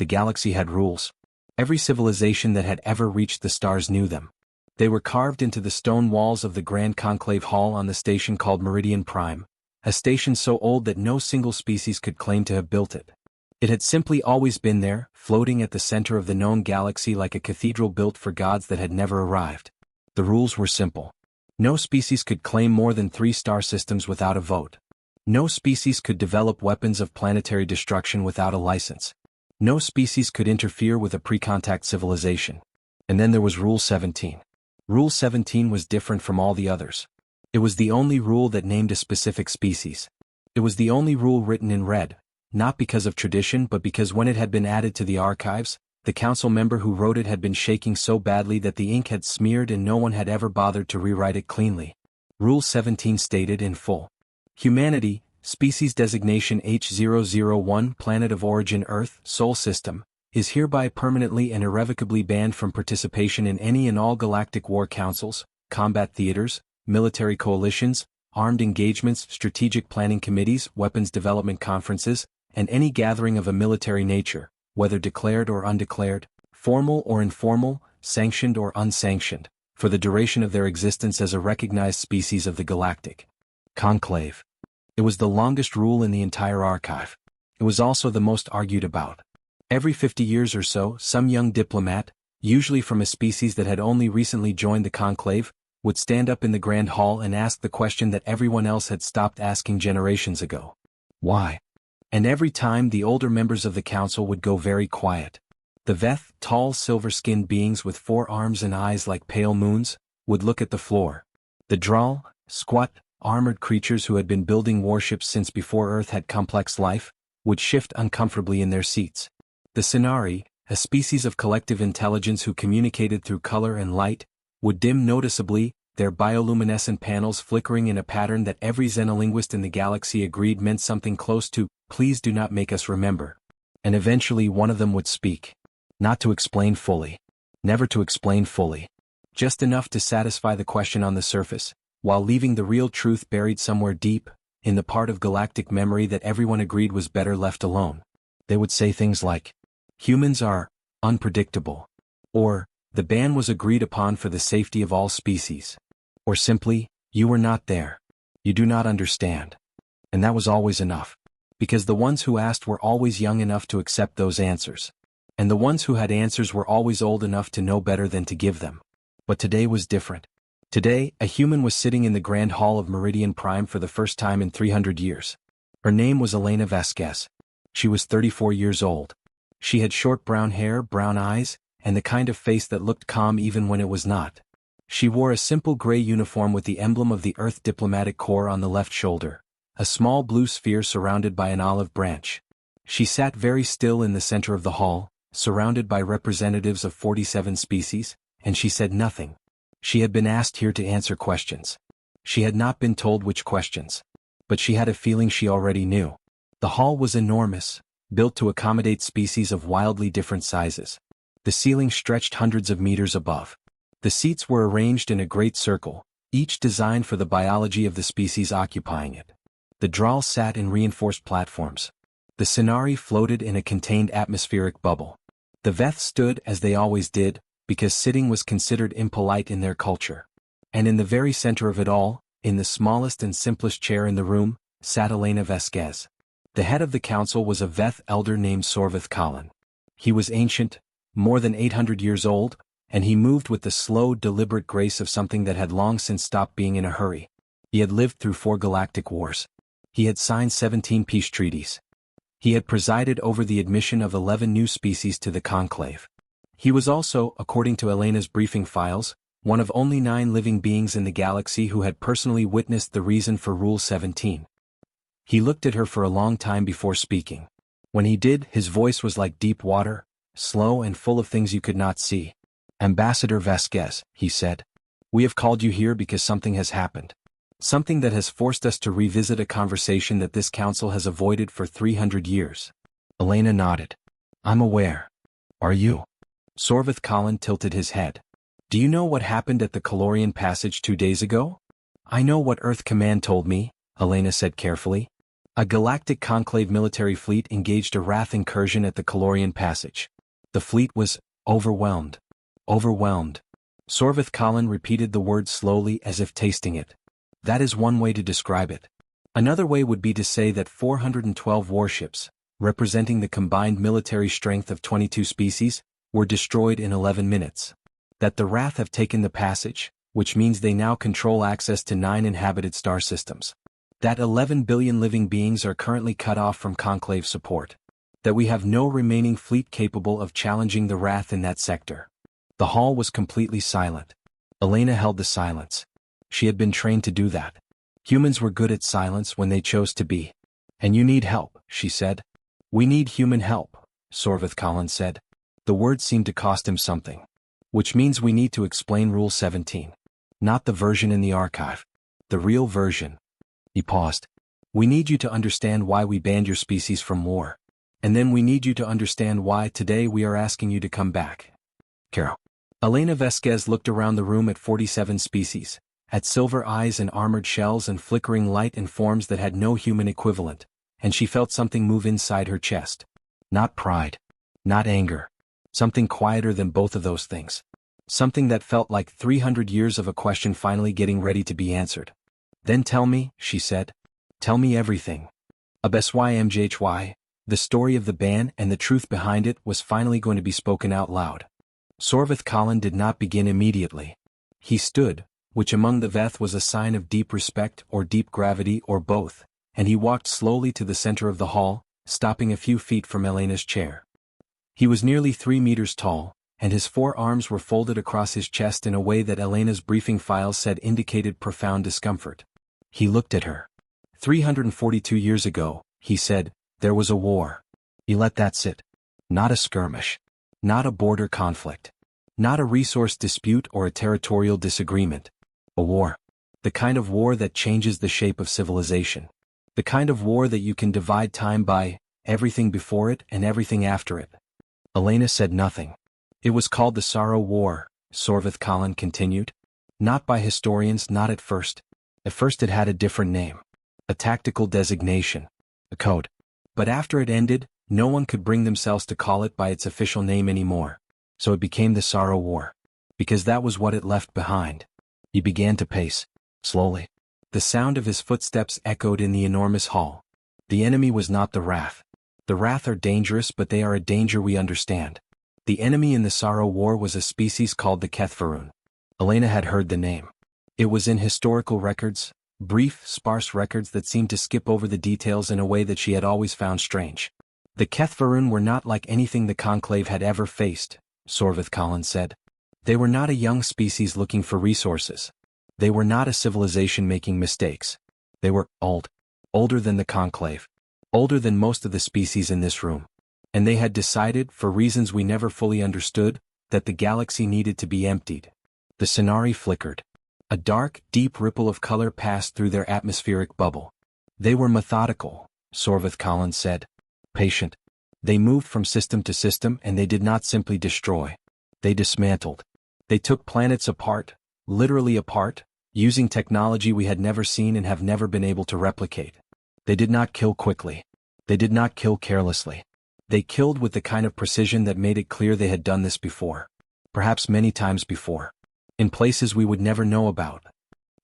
the galaxy had rules. Every civilization that had ever reached the stars knew them. They were carved into the stone walls of the Grand Conclave Hall on the station called Meridian Prime, a station so old that no single species could claim to have built it. It had simply always been there, floating at the center of the known galaxy like a cathedral built for gods that had never arrived. The rules were simple. No species could claim more than 3 star systems without a vote. No species could develop weapons of planetary destruction without a license. No species could interfere with a pre-contact civilization. And then there was Rule 17. Rule 17 was different from all the others. It was the only rule that named a specific species. It was the only rule written in red, not because of tradition but because when it had been added to the archives, the council member who wrote it had been shaking so badly that the ink had smeared and no one had ever bothered to rewrite it cleanly. Rule 17 stated in full: Humanity, species designation H001, planet of origin Earth, Sol system, is hereby permanently and irrevocably banned from participation in any and all galactic war councils, combat theaters, military coalitions, armed engagements, strategic planning committees, weapons development conferences, and any gathering of a military nature, whether declared or undeclared, formal or informal, sanctioned or unsanctioned, for the duration of their existence as a recognized species of the Galactic Conclave. It was the longest rule in the entire archive. It was also the most argued about. Every 50 years or so, some young diplomat, usually from a species that had only recently joined the conclave, would stand up in the Grand Hall and ask the question that everyone else had stopped asking generations ago. Why? And every time the older members of the council would go very quiet. The Veth, tall silver-skinned beings with 4 arms and eyes like pale moons, would look at the floor. The Draal, squat, armored creatures who had been building warships since before Earth had complex life, would shift uncomfortably in their seats. The Cenari, a species of collective intelligence who communicated through color and light, would dim noticeably, their bioluminescent panels flickering in a pattern that every xenolinguist in the galaxy agreed meant something close to, "Please do not make us remember." And eventually one of them would speak. Not to explain fully. Never to explain fully. Just enough to satisfy the question on the surface, while leaving the real truth buried somewhere deep, in the part of galactic memory that everyone agreed was better left alone. They would say things like, "Humans are unpredictable," or "The ban was agreed upon for the safety of all species," or simply, "You were not there. You do not understand." And that was always enough, because the ones who asked were always young enough to accept those answers. And the ones who had answers were always old enough to know better than to give them. But today was different. Today, a human was sitting in the Grand Hall of Meridian Prime for the first time in 300 years. Her name was Elena Vasquez. She was 34 years old. She had short brown hair, brown eyes, and the kind of face that looked calm even when it was not. She wore a simple gray uniform with the emblem of the Earth Diplomatic Corps on the left shoulder, a small blue sphere surrounded by an olive branch. She sat very still in the center of the hall, surrounded by representatives of 47 species, and she said nothing. She had been asked here to answer questions. She had not been told which questions. But she had a feeling she already knew. The hall was enormous, built to accommodate species of wildly different sizes. The ceiling stretched hundreds of meters above. The seats were arranged in a great circle, each designed for the biology of the species occupying it. The Draal sat in reinforced platforms. The Cenari floated in a contained atmospheric bubble. The Veth stood as they always did, because sitting was considered impolite in their culture. And in the very center of it all, in the smallest and simplest chair in the room, sat Elena Vasquez. The head of the council was a Veth elder named Sorvith Colin. He was ancient, more than 800 years old, and he moved with the slow, deliberate grace of something that had long since stopped being in a hurry. He had lived through 4 galactic wars. He had signed 17 peace treaties. He had presided over the admission of 11 new species to the conclave. He was also, according to Elena's briefing files, one of only 9 living beings in the galaxy who had personally witnessed the reason for Rule 17. He looked at her for a long time before speaking. When he did, his voice was like deep water, slow and full of things you could not see. "Ambassador Vasquez," he said, "we have called you here because something has happened. Something that has forced us to revisit a conversation that this council has avoided for 300 years. Elena nodded. "I'm aware. Are you?" Sorvith Colin tilted his head. "Do you know what happened at the Calorian Passage 2 days ago?" "I know what Earth Command told me," Elena said carefully. A Galactic Conclave military fleet engaged a Rath incursion at the Calorian Passage. The fleet was overwhelmed. Overwhelmed. Sorvith Colin repeated the word slowly as if tasting it. That is one way to describe it. Another way would be to say that 412 warships, representing the combined military strength of 22 species, were destroyed in 11 minutes. That the Rath have taken the passage, which means they now control access to 9 inhabited star systems. That 11 billion living beings are currently cut off from Conclave support. That we have no remaining fleet capable of challenging the Rath in that sector. The hall was completely silent. Elena held the silence. She had been trained to do that. Humans were good at silence when they chose to be. And you need help, she said. We need human help, Sorvith Colin said. The word seemed to cost him something. Which means we need to explain Rule 17. Not the version in the archive. The real version. He paused. We need you to understand why we banned your species from war. And then we need you to understand why today we are asking you to come back. Carol. Elena Vesquez looked around the room at 47 species, at silver eyes and armored shells and flickering light in forms that had no human equivalent, and she felt something move inside her chest. Not pride. Not anger. Something quieter than both of those things. Something that felt like 300 years of a question finally getting ready to be answered. Then tell me, she said. Tell me everything. HFY, the story of the ban and the truth behind it was finally going to be spoken out loud. Sorvith Colin did not begin immediately. He stood, which among the Veth was a sign of deep respect or deep gravity or both, and he walked slowly to the center of the hall, stopping a few feet from Elena's chair. He was nearly 3 meters tall, and his 4 arms were folded across his chest in a way that Elena's briefing files said indicated profound discomfort. He looked at her. 342 years ago, he said, there was a war. He let that sit. Not a skirmish. Not a border conflict. Not a resource dispute or a territorial disagreement. A war. The kind of war that changes the shape of civilization. The kind of war that you can divide time by, everything before it and everything after it. Elena said nothing. It was called the Sorrow War, Sorvith Colin continued. Not by historians, not at first. At first it had a different name. A tactical designation. A code. But after it ended, no one could bring themselves to call it by its official name anymore. So it became the Sorrow War. Because that was what it left behind. He began to pace. Slowly. The sound of his footsteps echoed in the enormous hall. The enemy was not the Rath. The Rath are dangerous, but they are a danger we understand. The enemy in the Sorrow War was a species called the Kethfarun. Elena had heard the name. It was in historical records, brief, sparse records that seemed to skip over the details in a way that she had always found strange. The Kethfarun were not like anything the Conclave had ever faced, Sorvith Colin said. They were not a young species looking for resources. They were not a civilization making mistakes. They were old. Older than the Conclave. Older than most of the species in this room. And they had decided, for reasons we never fully understood, that the galaxy needed to be emptied. The Sonari flickered. A dark, deep ripple of color passed through their atmospheric bubble. They were methodical, Sorvith Colin said. Patient. They moved from system to system and they did not simply destroy. They dismantled. They took planets apart, literally apart, using technology we had never seen and have never been able to replicate. They did not kill quickly. They did not kill carelessly. They killed with the kind of precision that made it clear they had done this before. Perhaps many times before. In places we would never know about.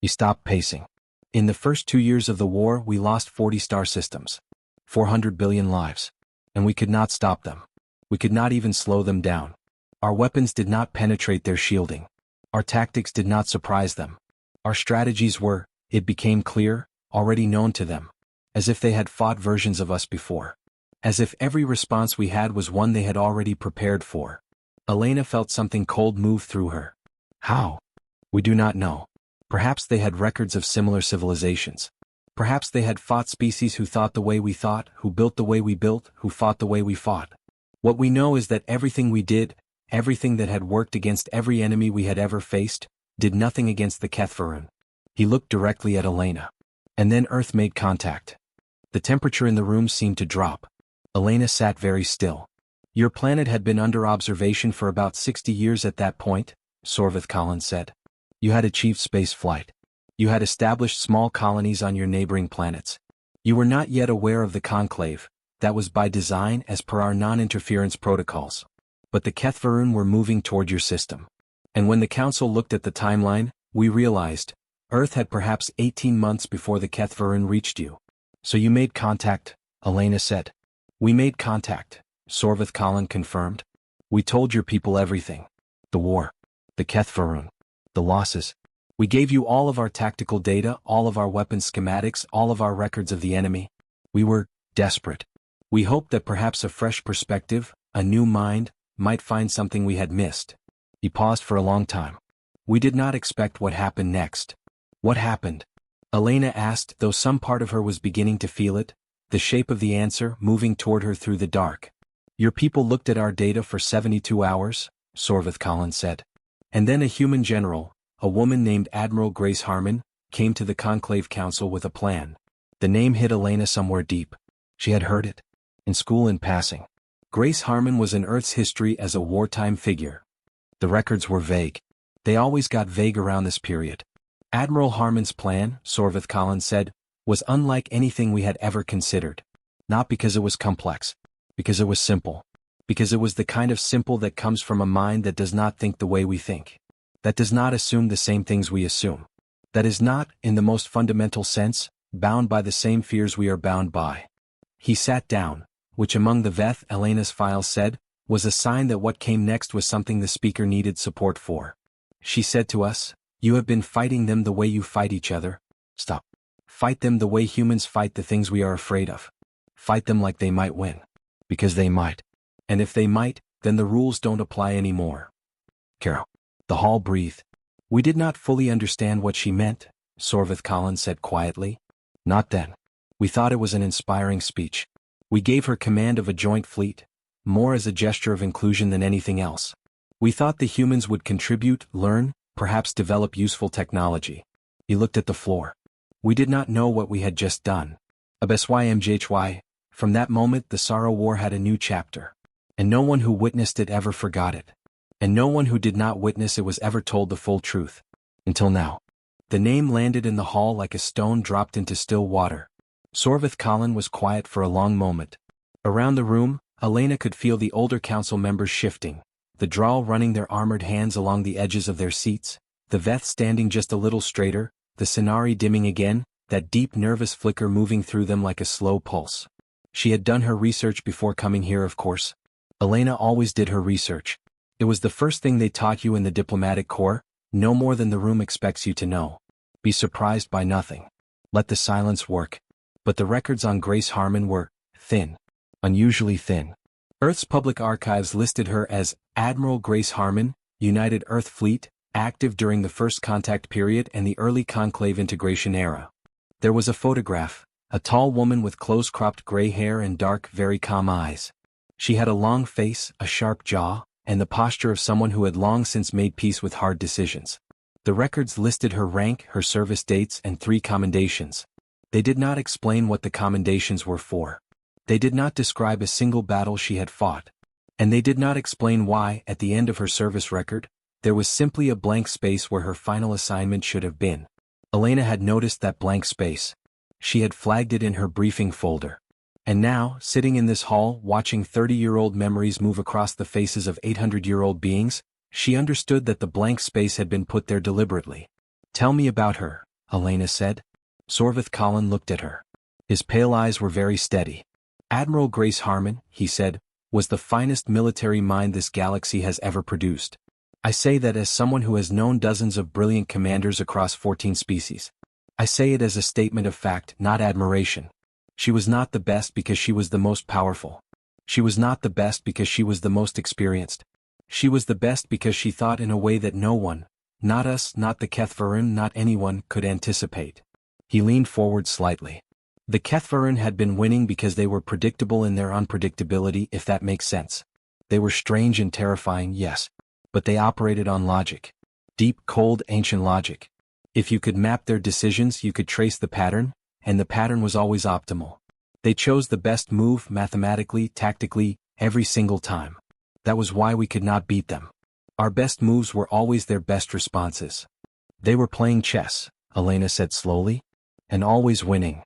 He stopped pacing. In the first 2 years of the war we lost 40 star systems. 400 billion lives. And we could not stop them. We could not even slow them down. Our weapons did not penetrate their shielding. Our tactics did not surprise them. Our strategies were, it became clear, already known to them. As if they had fought versions of us before. As if every response we had was one they had already prepared for. Elena felt something cold move through her. How? We do not know. Perhaps they had records of similar civilizations. Perhaps they had fought species who thought the way we thought, who built the way we built, who fought the way we fought. What we know is that everything we did, everything that had worked against every enemy we had ever faced, did nothing against the Kethfarun. He looked directly at Elena. And then Earth made contact. The temperature in the room seemed to drop. Elena sat very still. Your planet had been under observation for about 60 years at that point, Sorvith Colin said. You had achieved space flight. You had established small colonies on your neighboring planets. You were not yet aware of the conclave. That was by design as per our non-interference protocols. But the Kethvarun were moving toward your system. And when the Council looked at the timeline, we realized, Earth had perhaps 18 months before the Kethvarun reached you. So you made contact, Elena said. We made contact, Sorvith Colin confirmed. We told your people everything. The war. The Kethvarun. The losses. We gave you all of our tactical data, all of our weapons schematics, all of our records of the enemy. We were desperate. We hoped that perhaps a fresh perspective, a new mind, might find something we had missed. He paused for a long time. We did not expect what happened next. What happened? Elena asked, though some part of her was beginning to feel it, the shape of the answer moving toward her through the dark. Your people looked at our data for 72 hours, Sorvith Colin said. And then a human general, a woman named Admiral Grace Harmon, came to the Conclave Council with a plan. The name hit Elena somewhere deep. She had heard it. In school in passing. Grace Harmon was in Earth's history as a wartime figure. The records were vague. They always got vague around this period. Admiral Harmon's plan, Sorvith Colin said, was unlike anything we had ever considered. Not because it was complex. Because it was simple. Because it was the kind of simple that comes from a mind that does not think the way we think. That does not assume the same things we assume. That is not, in the most fundamental sense, bound by the same fears we are bound by. He sat down, which among the Veth Elena's files said, was a sign that what came next was something the speaker needed support for. She said to us, you have been fighting them the way you fight each other. Stop. Fight them the way humans fight the things we are afraid of. Fight them like they might win. Because they might. And if they might, then the rules don't apply anymore. Carol. The hall breathed. We did not fully understand what she meant, Sorvith Colin said quietly. Not then. We thought it was an inspiring speech. We gave her command of a joint fleet, more as a gesture of inclusion than anything else. We thought the humans would contribute, learn, perhaps develop useful technology. He looked at the floor. We did not know what we had just done. HFY, from that moment the Sorrow War had a new chapter. And no one who witnessed it ever forgot it. And no one who did not witness it was ever told the full truth. Until now. The name landed in the hall like a stone dropped into still water. Sorvith Colin was quiet for a long moment. Around the room, Elena could feel the older council members shifting, the Drow running their armored hands along the edges of their seats, the Veth standing just a little straighter, the Sonari dimming again, that deep nervous flicker moving through them like a slow pulse. She had done her research before coming here, of course. Elena always did her research. It was the first thing they taught you in the diplomatic corps, no more than the room expects you to know. Be surprised by nothing. Let the silence work. But the records on Grace Harmon were thin. Unusually thin. Earth's public archives listed her as Admiral Grace Harmon, United Earth Fleet, active during the First Contact period and the early Conclave integration era. There was a photograph, a tall woman with close-cropped gray hair and dark, very calm eyes. She had a long face, a sharp jaw, and the posture of someone who had long since made peace with hard decisions. The records listed her rank, her service dates, and 3 commendations. They did not explain what the commendations were for. They did not describe a single battle she had fought. And they did not explain why, at the end of her service record, there was simply a blank space where her final assignment should have been. Elena had noticed that blank space. She had flagged it in her briefing folder. And now, sitting in this hall, watching 30-year-old memories move across the faces of 800-year-old beings, she understood that the blank space had been put there deliberately. Tell me about her, Elena said. Sorvith Colin looked at her. His pale eyes were very steady. Admiral Grace Harmon, he said, was the finest military mind this galaxy has ever produced. I say that as someone who has known dozens of brilliant commanders across 14 species. I say it as a statement of fact, not admiration. She was not the best because she was the most powerful. She was not the best because she was the most experienced. She was the best because she thought in a way that no one, not us, not the Kethvarun, not anyone, could anticipate. He leaned forward slightly. The Kethvarun had been winning because they were predictable in their unpredictability, if that makes sense. They were strange and terrifying, yes. But they operated on logic. Deep, cold, ancient logic. If you could map their decisions, you could trace the pattern, and the pattern was always optimal. They chose the best move, mathematically, tactically, every single time. That was why we could not beat them. Our best moves were always their best responses. They were playing chess, Elena said slowly. And always winning.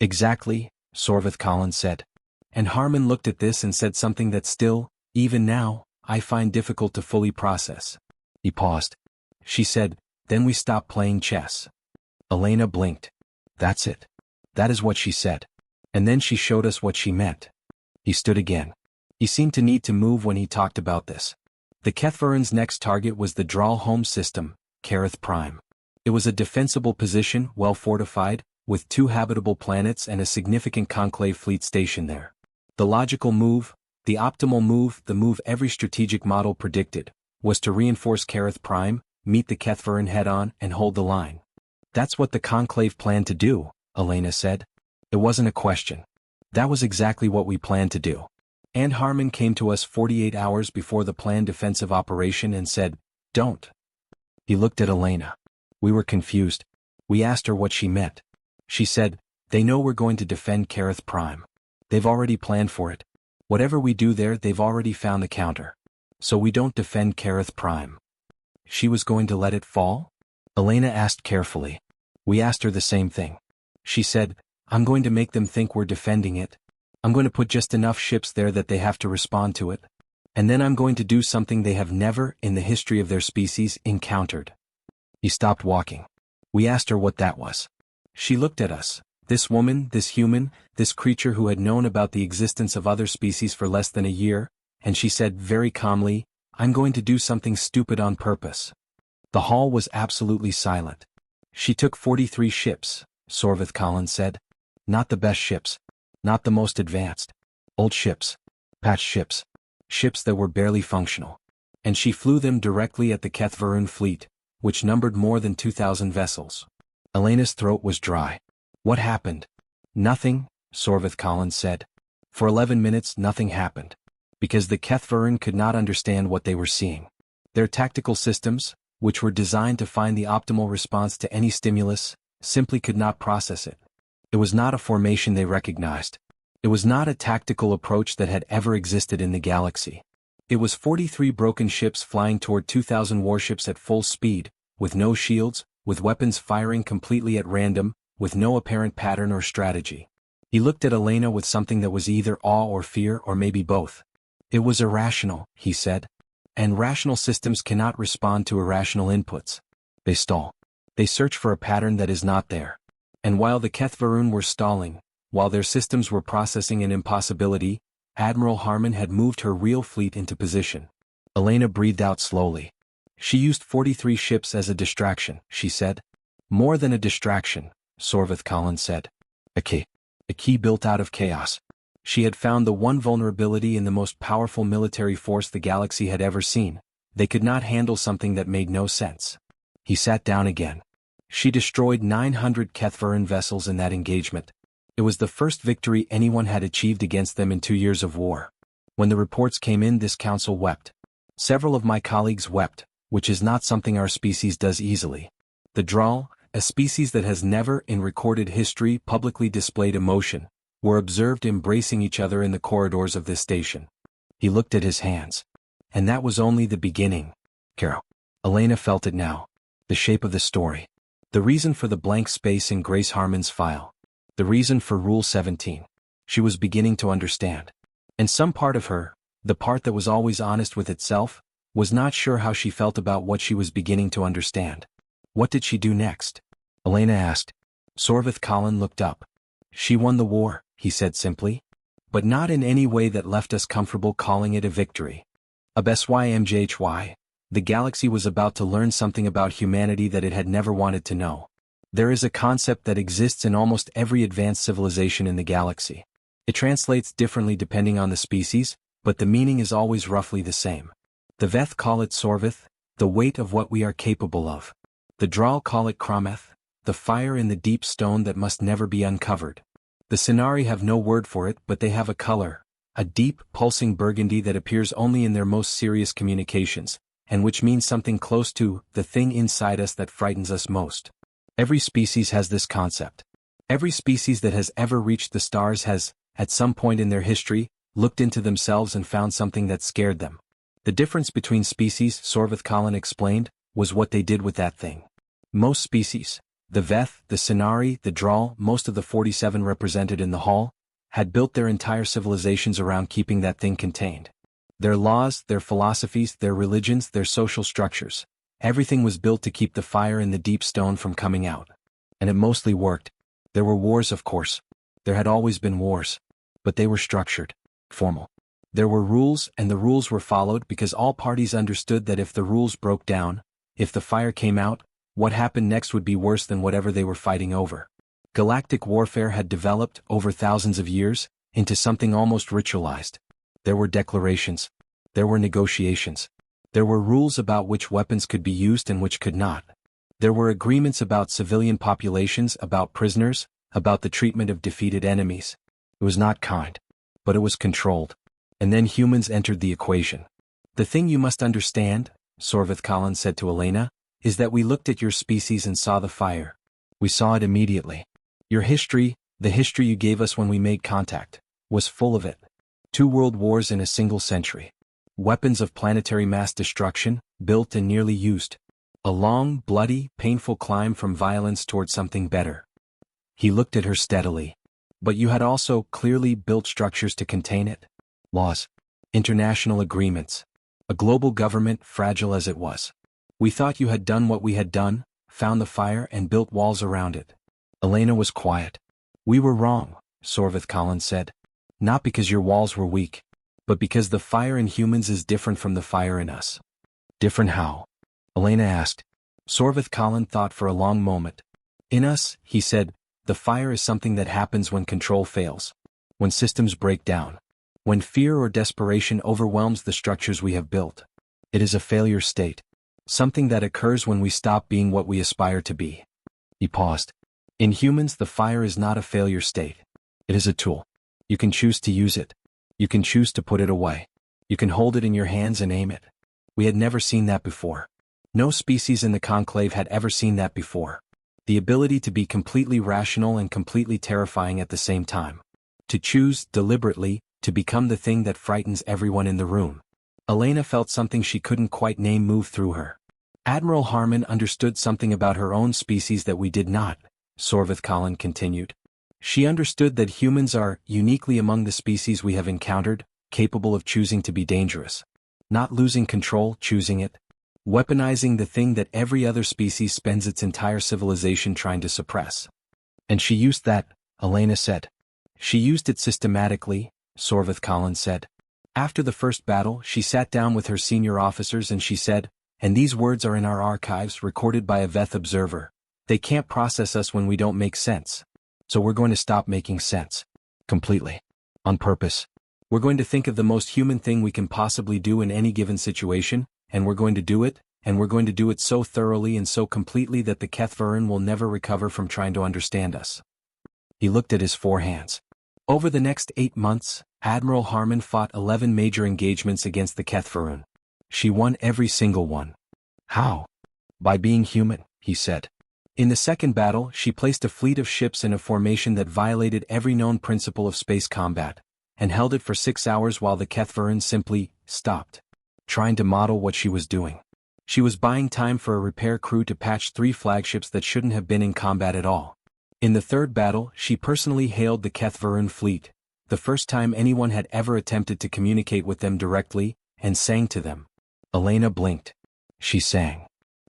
Exactly, Sorvith Collins said. And Harmon looked at this and said something that still, even now, I find difficult to fully process. He paused. She said, then we stop playing chess. Elena blinked. That's it. That is what she said. And then she showed us what she meant. He stood again. He seemed to need to move when he talked about this. The Kethvaren's next target was the Draal home system, Kareth Prime. It was a defensible position, well fortified, with 2 habitable planets and a significant conclave fleet stationed there. The logical move, the optimal move, the move every strategic model predicted, was to reinforce Kareth Prime, meet the Kethvaren head-on, and hold the line. That's what the conclave planned to do, Elena said. It wasn't a question. That was exactly what we planned to do. And Harmon came to us 48 hours before the planned defensive operation and said, don't. He looked at Elena. We were confused. We asked her what she meant. She said, they know we're going to defend Kareth Prime. They've already planned for it. Whatever we do there, they've already found the counter. So we don't defend Kareth Prime. She was going to let it fall? Elena asked carefully. We asked her the same thing. She said, I'm going to make them think we're defending it. I'm going to put just enough ships there that they have to respond to it. And then I'm going to do something they have never, in the history of their species, encountered. He stopped walking. We asked her what that was. She looked at us, this woman, this human, this creature who had known about the existence of other species for less than a year, and she said very calmly, I'm going to do something stupid on purpose. The hall was absolutely silent. She took 43 ships, Sorvith Collins said. Not the best ships. Not the most advanced. Old ships. Patched ships. Ships that were barely functional. And she flew them directly at the Kethvaren fleet, which numbered more than 2,000 vessels. Elena's throat was dry. What happened? Nothing, Sorvith Collins said. For 11 minutes nothing happened. Because the Kethvaren could not understand what they were seeing. Their tactical systems, which were designed to find the optimal response to any stimulus, simply could not process it. It was not a formation they recognized. It was not a tactical approach that had ever existed in the galaxy. It was 43 broken ships flying toward 2,000 warships at full speed, with no shields, with weapons firing completely at random, with no apparent pattern or strategy. He looked at Elena with something that was either awe or fear or maybe both. It was irrational, he said. And rational systems cannot respond to irrational inputs. They stall. They search for a pattern that is not there. And while the Kethvaren were stalling, while their systems were processing an impossibility, Admiral Harmon had moved her real fleet into position. Elena breathed out slowly. She used 43 ships as a distraction, she said. More than a distraction, Sorvith Collins said. A key built out of chaos. She had found the one vulnerability in the most powerful military force the galaxy had ever seen. They could not handle something that made no sense. He sat down again. She destroyed 900 Kethvaren vessels in that engagement. It was the first victory anyone had achieved against them in 2 years of war. When the reports came in, this council wept. Several of my colleagues wept, which is not something our species does easily. The Draal, a species that has never in recorded history publicly displayed emotion, were observed embracing each other in the corridors of this station. He looked at his hands. And that was only the beginning. Caro. Elena felt it now. The shape of the story. The reason for the blank space in Grace Harmon's file. The reason for Rule 17. She was beginning to understand. And some part of her, the part that was always honest with itself, was not sure how she felt about what she was beginning to understand. What did she do next? Elena asked. Sorvith Collins looked up. She won the war, he said simply. But not in any way that left us comfortable calling it a victory. HFY, the galaxy was about to learn something about humanity that it had never wanted to know. There is a concept that exists in almost every advanced civilization in the galaxy. It translates differently depending on the species, but the meaning is always roughly the same. The Veth call it Sorvith, the weight of what we are capable of. The Draal call it Krometh, the fire in the deep stone that must never be uncovered. The Sinari have no word for it, but they have a color, a deep, pulsing burgundy that appears only in their most serious communications, and which means something close to the thing inside us that frightens us most. Every species has this concept. Every species that has ever reached the stars has, at some point in their history, looked into themselves and found something that scared them. The difference between species, Sorvith Collins explained, was what they did with that thing. Most species, The Veth, the Sinari, the Drawl, most of the 47 represented in the hall, had built their entire civilizations around keeping that thing contained. Their laws, their philosophies, their religions, their social structures, everything was built to keep the fire in the deep stone from coming out. And it mostly worked. There were wars, of course. There had always been wars. But they were structured, formal. There were rules, and the rules were followed because all parties understood that if the rules broke down, if the fire came out, what happened next would be worse than whatever they were fighting over. Galactic warfare had developed, over thousands of years, into something almost ritualized. There were declarations. There were negotiations. There were rules about which weapons could be used and which could not. There were agreements about civilian populations, about prisoners, about the treatment of defeated enemies. It was not kind. But it was controlled. And then humans entered the equation. The thing you must understand, Sorvith Collins said to Elena, is that we looked at your species and saw the fire. We saw it immediately. Your history, the history you gave us when we made contact, was full of it. 2 world wars in a single century. Weapons of planetary mass destruction, built and nearly used. A long, bloody, painful climb from violence toward something better. He looked at her steadily. But you had also clearly built structures to contain it. Laws. International agreements. A global government, fragile as it was. We thought you had done what we had done, found the fire and built walls around it. Elena was quiet. We were wrong, Sorvith Collins said. Not because your walls were weak, but because the fire in humans is different from the fire in us. Different how? Elena asked. Sorvith Collins thought for a long moment. In us, he said, the fire is something that happens when control fails. When systems break down. When fear or desperation overwhelms the structures we have built. It is a failure state. Something that occurs when we stop being what we aspire to be. He paused. In humans, the fire is not a failure state. It is a tool. You can choose to use it. You can choose to put it away. You can hold it in your hands and aim it. We had never seen that before. No species in the conclave had ever seen that before. The ability to be completely rational and completely terrifying at the same time. To choose, deliberately, to become the thing that frightens everyone in the room. Elena felt something she couldn't quite name move through her. Admiral Harmon understood something about her own species that we did not, Sorvith Collins continued. She understood that humans are, uniquely among the species we have encountered, capable of choosing to be dangerous. Not losing control, choosing it. Weaponizing the thing that every other species spends its entire civilization trying to suppress. And she used that, Elena said. She used it systematically, Sorvith Collins said. After the first battle, she sat down with her senior officers and she said, and these words are in our archives recorded by a Veth observer, they can't process us when we don't make sense. So we're going to stop making sense. Completely. On purpose. We're going to think of the most human thing we can possibly do in any given situation, and we're going to do it, and we're going to do it so thoroughly and so completely that the Kethvarin will never recover from trying to understand us. He looked at his 4 hands. Over the next 8 months, Admiral Harmon fought 11 major engagements against the Kethvarin. She won every single one. How? By being human, he said. In the second battle, she placed a fleet of ships in a formation that violated every known principle of space combat, and held it for 6 hours while the Kethvarin simply stopped, trying to model what she was doing. She was buying time for a repair crew to patch 3 flagships that shouldn't have been in combat at all. In the third battle, she personally hailed the Kethvarin fleet, the first time anyone had ever attempted to communicate with them directly, and sang to them. Elena blinked. She sang.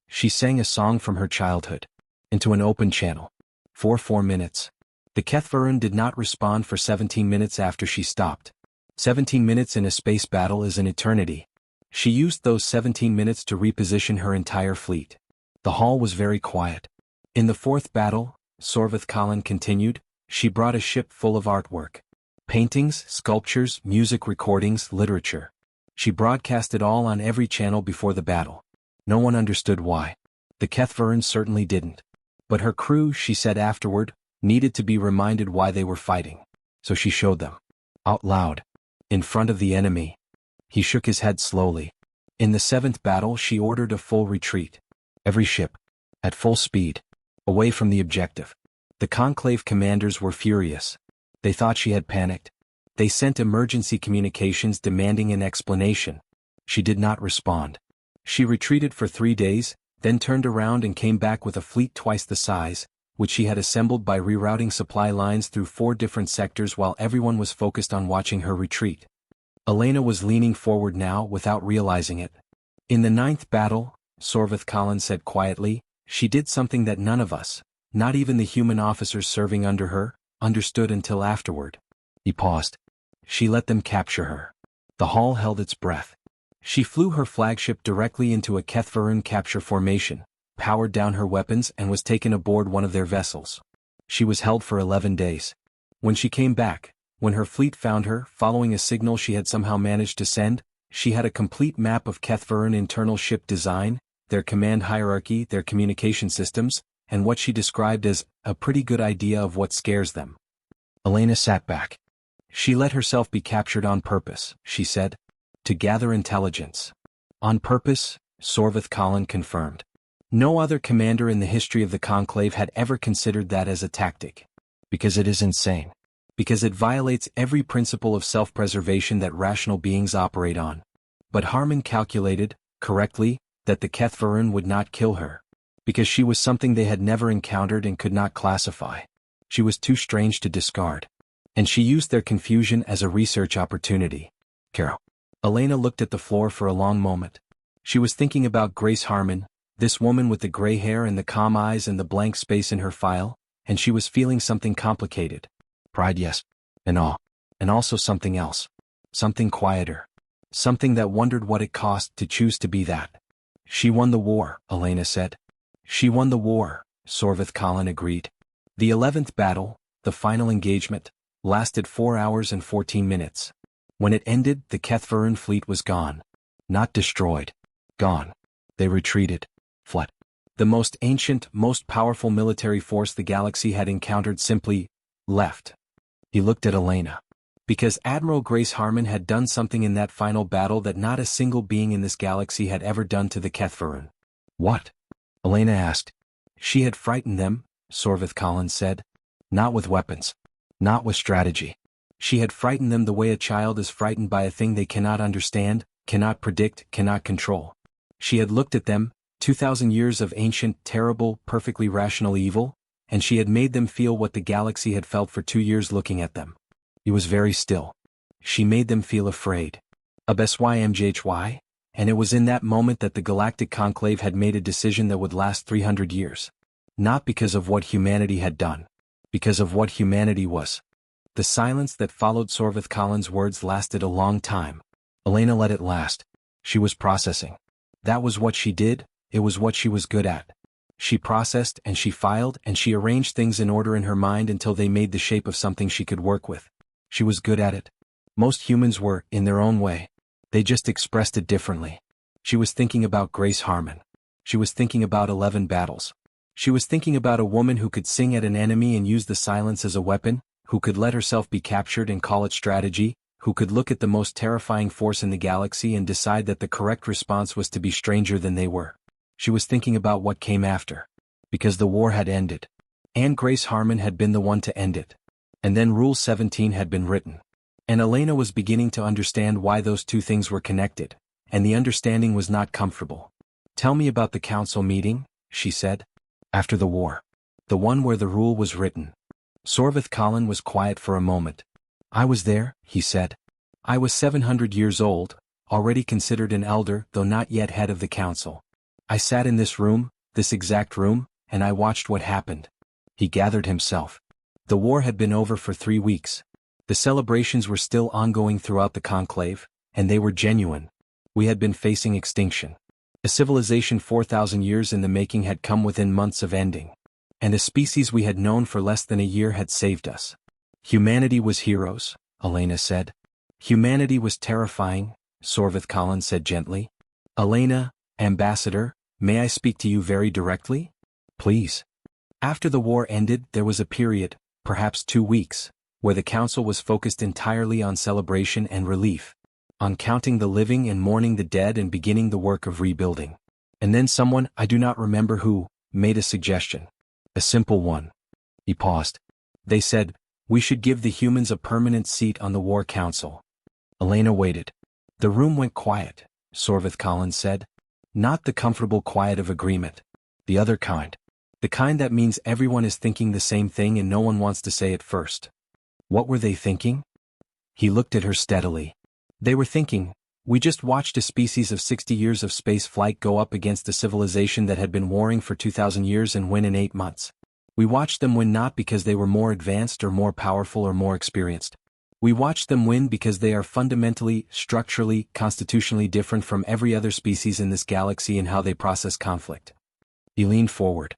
She sang a song from her childhood. Into an open channel. For 4 minutes. The Kethvarin did not respond for 17 minutes after she stopped. 17 minutes in a space battle is an eternity. She used those 17 minutes to reposition her entire fleet. The hall was very quiet. In the fourth battle, Sorvith Collins continued, she brought a ship full of artwork. Paintings, sculptures, music recordings, literature. She broadcast it all on every channel before the battle. No one understood why. The Kethvarin certainly didn't. But her crew, she said afterward, needed to be reminded why they were fighting. So she showed them. Out loud. In front of the enemy. He shook his head slowly. In the 7th battle she ordered a full retreat. Every ship. At full speed. Away from the objective. The Conclave commanders were furious. They thought she had panicked. They sent emergency communications demanding an explanation. She did not respond. She retreated for 3 days, then turned around and came back with a fleet twice the size, which she had assembled by rerouting supply lines through 4 different sectors while everyone was focused on watching her retreat. Elena was leaning forward now without realizing it. In the 9th battle, Sorvith Collins said quietly, she did something that none of us, not even the human officers serving under her, understood until afterward. He paused. She let them capture her. The hall held its breath. She flew her flagship directly into a Kethvarun capture formation, powered down her weapons and was taken aboard one of their vessels. She was held for 11 days. When she came back, when her fleet found her, following a signal she had somehow managed to send, she had a complete map of Kethvarun internal ship design, their command hierarchy, their communication systems, and what she described as a pretty good idea of what scares them. Elena sat back. She let herself be captured on purpose, she said. To gather intelligence. On purpose, Sorvith Collins confirmed. No other commander in the history of the Conclave had ever considered that as a tactic. Because it is insane. Because it violates every principle of self-preservation that rational beings operate on. But Harmon calculated, correctly, that the Kethvarun would not kill her. Because she was something they had never encountered and could not classify. She was too strange to discard. And she used their confusion as a research opportunity. Carol. Elena looked at the floor for a long moment. She was thinking about Grace Harmon, this woman with the gray hair and the calm eyes and the blank space in her file, and she was feeling something complicated. Pride, yes, and awe, and also something else. Something quieter. Something that wondered what it cost to choose to be that. She won the war, Elena said. She won the war, Sorvith Collins agreed. The 11th battle, the final engagement, lasted 4 hours and 14 minutes. When it ended, the Kethvarun fleet was gone. Not destroyed. Gone. They retreated. Fled. The most ancient, most powerful military force the galaxy had encountered simply left. He looked at Elena. Because Admiral Grace Harmon had done something in that final battle that not a single being in this galaxy had ever done to the Kethvarun. What? Elena asked. She had frightened them, Sorvith Collins said. Not with weapons. Not with strategy. She had frightened them the way a child is frightened by a thing they cannot understand, cannot predict, cannot control. She had looked at them, 2,000 years of ancient, terrible, perfectly rational evil, and she had made them feel what the galaxy had felt for 2 years looking at them. It was very still. She made them feel afraid. Of HFY, and it was in that moment that the Galactic Conclave had made a decision that would last 300 years. Not because of what humanity had done. Because of what humanity was. The silence that followed Sorvith Collins' words lasted a long time. Elena let it last. She was processing. That was what she did, it was what she was good at. She processed and she filed and she arranged things in order in her mind until they made the shape of something she could work with. She was good at it. Most humans were, in their own way. They just expressed it differently. She was thinking about Grace Harmon. She was thinking about 11 battles. She was thinking about a woman who could sing at an enemy and use the silence as a weapon, who could let herself be captured and call it strategy, who could look at the most terrifying force in the galaxy and decide that the correct response was to be stranger than they were. She was thinking about what came after. Because the war had ended. And Grace Harmon had been the one to end it. And then Rule 17 had been written. And Elena was beginning to understand why those two things were connected, and the understanding was not comfortable. Tell me about the council meeting, she said. After the war. The one where the rule was written. Sorvith Collins was quiet for a moment. I was there, he said. I was 700 years old, already considered an elder though not yet head of the council. I sat in this room, this exact room, and I watched what happened. He gathered himself. The war had been over for 3 weeks. The celebrations were still ongoing throughout the conclave, and they were genuine. We had been facing extinction. A civilization 4,000 years in the making had come within months of ending. And a species we had known for less than a year had saved us. Humanity was heroes, Elena said. Humanity was terrifying, Sorvith Collins said gently. Elena, Ambassador, may I speak to you very directly? Please. After the war ended, there was a period, perhaps 2 weeks, where the council was focused entirely on celebration and relief. On counting the living and mourning the dead and beginning the work of rebuilding. And then someone, I do not remember who, made a suggestion. A simple one. He paused. They said, we should give the humans a permanent seat on the war council. Elena waited. The room went quiet, Sorvith Collins said. Not the comfortable quiet of agreement. The other kind. The kind that means everyone is thinking the same thing and no one wants to say it first. What were they thinking? He looked at her steadily. They were thinking, we just watched a species of 60 years of space flight go up against a civilization that had been warring for 2,000 years and win in 8 months. We watched them win not because they were more advanced or more powerful or more experienced. We watched them win because they are fundamentally, structurally, constitutionally different from every other species in this galaxy in how they process conflict. He leaned forward.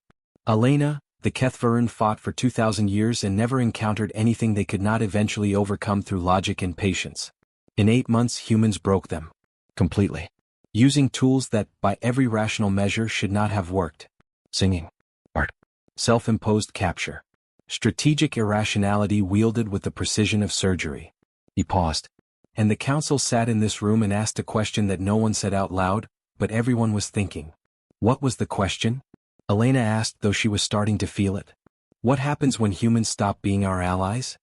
Elena, the Kethvarun fought for 2,000 years and never encountered anything they could not eventually overcome through logic and patience. In 8 months humans broke them. Completely. Using tools that, by every rational measure, should not have worked. Singing. Art. Self-imposed capture. Strategic irrationality wielded with the precision of surgery. He paused. And the council sat in this room and asked a question that no one said out loud, but everyone was thinking. What was the question? Elena asked, though she was starting to feel it. What happens when humans stop being our allies?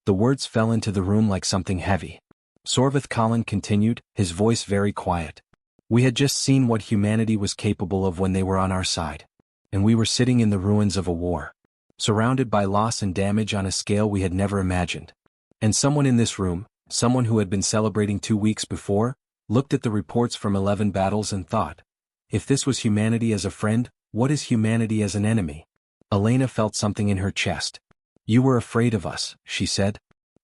The words fell into the room like something heavy. Sorvith Colin continued, his voice very quiet. We had just seen what humanity was capable of when they were on our side. And we were sitting in the ruins of a war. Surrounded by loss and damage on a scale we had never imagined. And someone in this room, someone who had been celebrating 2 weeks before, looked at the reports from 11 battles and thought, if this was humanity as a friend, what is humanity as an enemy? Elena felt something in her chest. You were afraid of us, she said.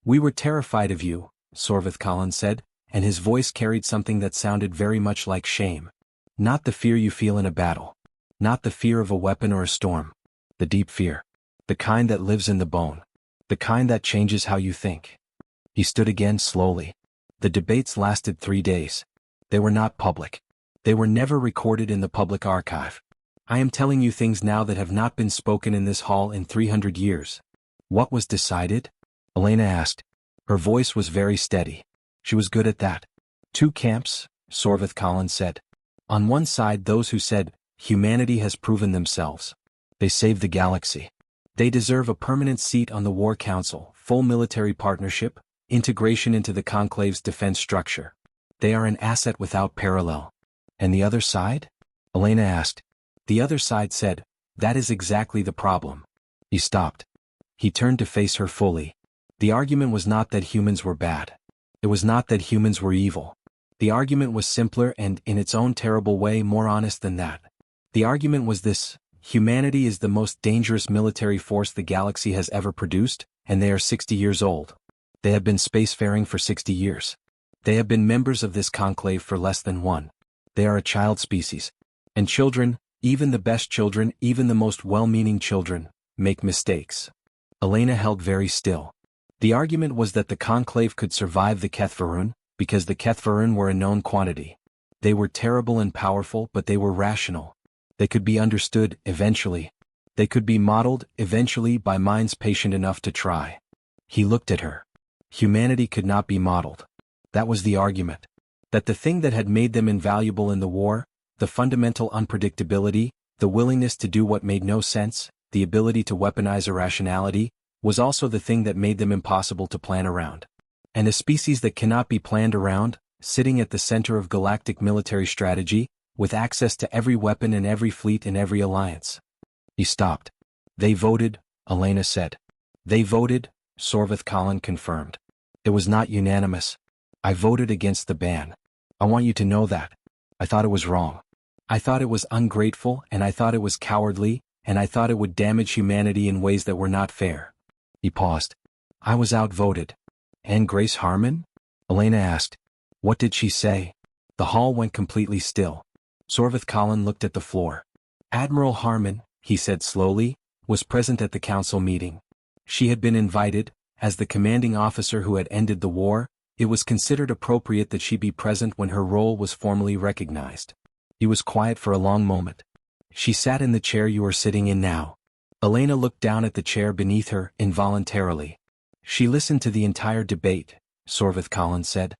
We were terrified of you, Sorvith Colin said, and his voice carried something that sounded very much like shame. Not the fear you feel in a battle. Not the fear of a weapon or a storm. The deep fear. The kind that lives in the bone. The kind that changes how you think. He stood again slowly. The debates lasted 3 days. They were not public. They were never recorded in the public archive. I am telling you things now that have not been spoken in this hall in 300 years. What was decided? Elena asked. Her voice was very steady. She was good at that. 2 camps, Sorvith Colin said. On one side those who said, humanity has proven themselves. They saved the galaxy. They deserve a permanent seat on the War Council, full military partnership, integration into the Conclave's defense structure. They are an asset without parallel. And the other side? Elena asked. The other side said, that is exactly the problem. He stopped. He turned to face her fully. The argument was not that humans were bad. It was not that humans were evil. The argument was simpler and, in its own terrible way, more honest than that. The argument was this: humanity is the most dangerous military force the galaxy has ever produced, and they are 60 years old. They have been spacefaring for 60 years. They have been members of this conclave for less than 1. They are a child species. And children, even the best children, even the most well-meaning children, make mistakes. Elena held very still. The argument was that the conclave could survive the Kethvarun, because the Kethvarun were a known quantity. They were terrible and powerful, but they were rational. They could be understood, eventually. They could be modeled, eventually, by minds patient enough to try. He looked at her. Humanity could not be modeled. That was the argument. That the thing that had made them invaluable in the war, the fundamental unpredictability, the willingness to do what made no sense, the ability to weaponize irrationality, was also the thing that made them impossible to plan around. And a species that cannot be planned around, sitting at the center of galactic military strategy, with access to every weapon and every fleet and every alliance. He stopped. They voted, Elena said. They voted, Sorvith Colin confirmed. It was not unanimous. I voted against the ban. I want you to know that. I thought it was wrong. I thought it was ungrateful, and I thought it was cowardly, and I thought it would damage humanity in ways that were not fair. He paused. I was outvoted. And Grace Harmon? Elena asked. What did she say? The hall went completely still. Sorvith Colin looked at the floor. Admiral Harmon, he said slowly, was present at the council meeting. She had been invited. As the commanding officer who had ended the war, it was considered appropriate that she be present when her role was formally recognized. He was quiet for a long moment. She sat in the chair you are sitting in now. Elena looked down at the chair beneath her, involuntarily. She listened to the entire debate, Sorvith Colin said.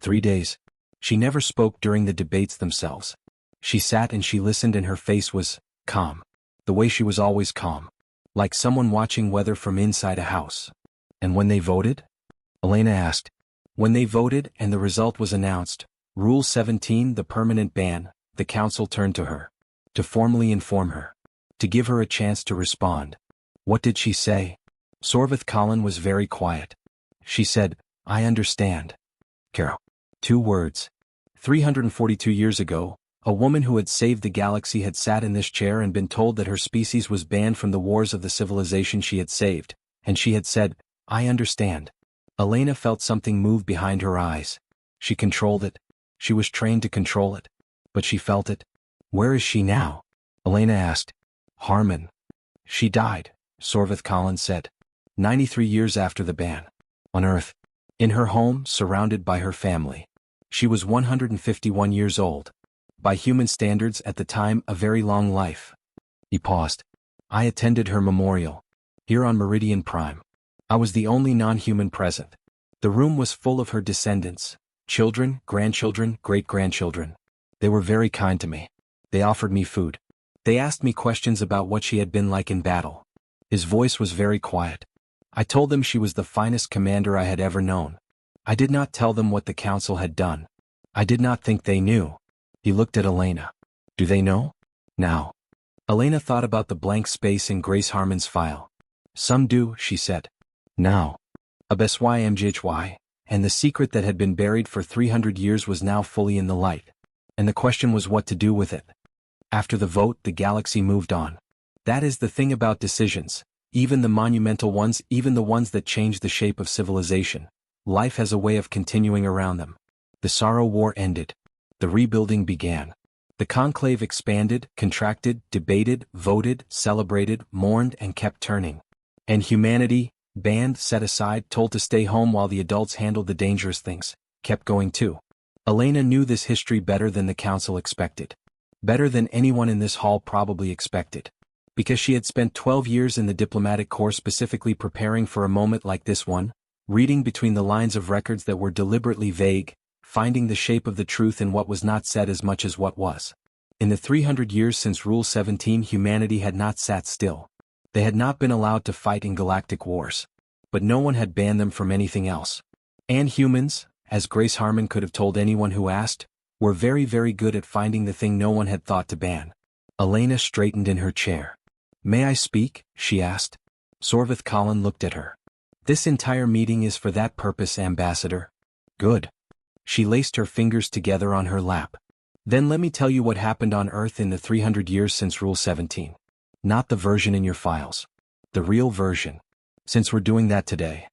3 days. She never spoke during the debates themselves. She sat and she listened, and her face was calm. The way she was always calm. Like someone watching weather from inside a house. And when they voted? Elena asked. When they voted and the result was announced, Rule 17, the permanent ban, the council turned to her. To formally inform her. to give her a chance to respond. What did she say? Sorvith Colin was very quiet. She said, "I understand. Caro." 2 words. 342 years ago, a woman who had saved the galaxy had sat in this chair and been told that her species was banned from the wars of the civilization she had saved, and she had said, "I understand." Elena felt something move behind her eyes. She controlled it. She was trained to control it. But she felt it. "Where is she now?" Elena asked. "Harmon." "She died," Sorvith Colin said. 93 years after the ban. On Earth. In her home, surrounded by her family. She was 151 years old. By human standards at the time, a very long life. He paused. "I attended her memorial. Here on Meridian Prime. I was the only non-human present. The room was full of her descendants. Children, grandchildren, great-grandchildren. They were very kind to me. They offered me food. They asked me questions about what she had been like in battle." His voice was very quiet. "I told them she was the finest commander I had ever known. I did not tell them what the council had done. I did not think they knew." He looked at Elena. "Do they know?" "Now." Elena thought about the blank space in Grace Harmon's file. "Some do," she said. "Now." HFY, and the secret that had been buried for 300 years was now fully in the light. And the question was what to do with it. After the vote, the galaxy moved on. That is the thing about decisions, even the monumental ones, even the ones that change the shape of civilization. Life has a way of continuing around them. The Sorrow War ended. The rebuilding began. The conclave expanded, contracted, debated, voted, celebrated, mourned, and kept turning. And humanity, banned, set aside, told to stay home while the adults handled the dangerous things, kept going too. Elena knew this history better than the council expected. Better than anyone in this hall probably expected. Because she had spent 12 years in the diplomatic corps specifically preparing for a moment like this one, reading between the lines of records that were deliberately vague, finding the shape of the truth in what was not said as much as what was. In the 300 years since Rule 17, humanity had not sat still. They had not been allowed to fight in galactic wars. But no one had banned them from anything else. And humans, as Grace Harmon could have told anyone who asked, were very, very good at finding the thing no one had thought to ban. Elena straightened in her chair. "May I speak?" she asked. Sorvith Colin looked at her. "This entire meeting is for that purpose, Ambassador." "Good." She laced her fingers together on her lap. "Then let me tell you what happened on Earth in the 300 years since Rule 17. Not the version in your files. The real version. Since we're doing that today."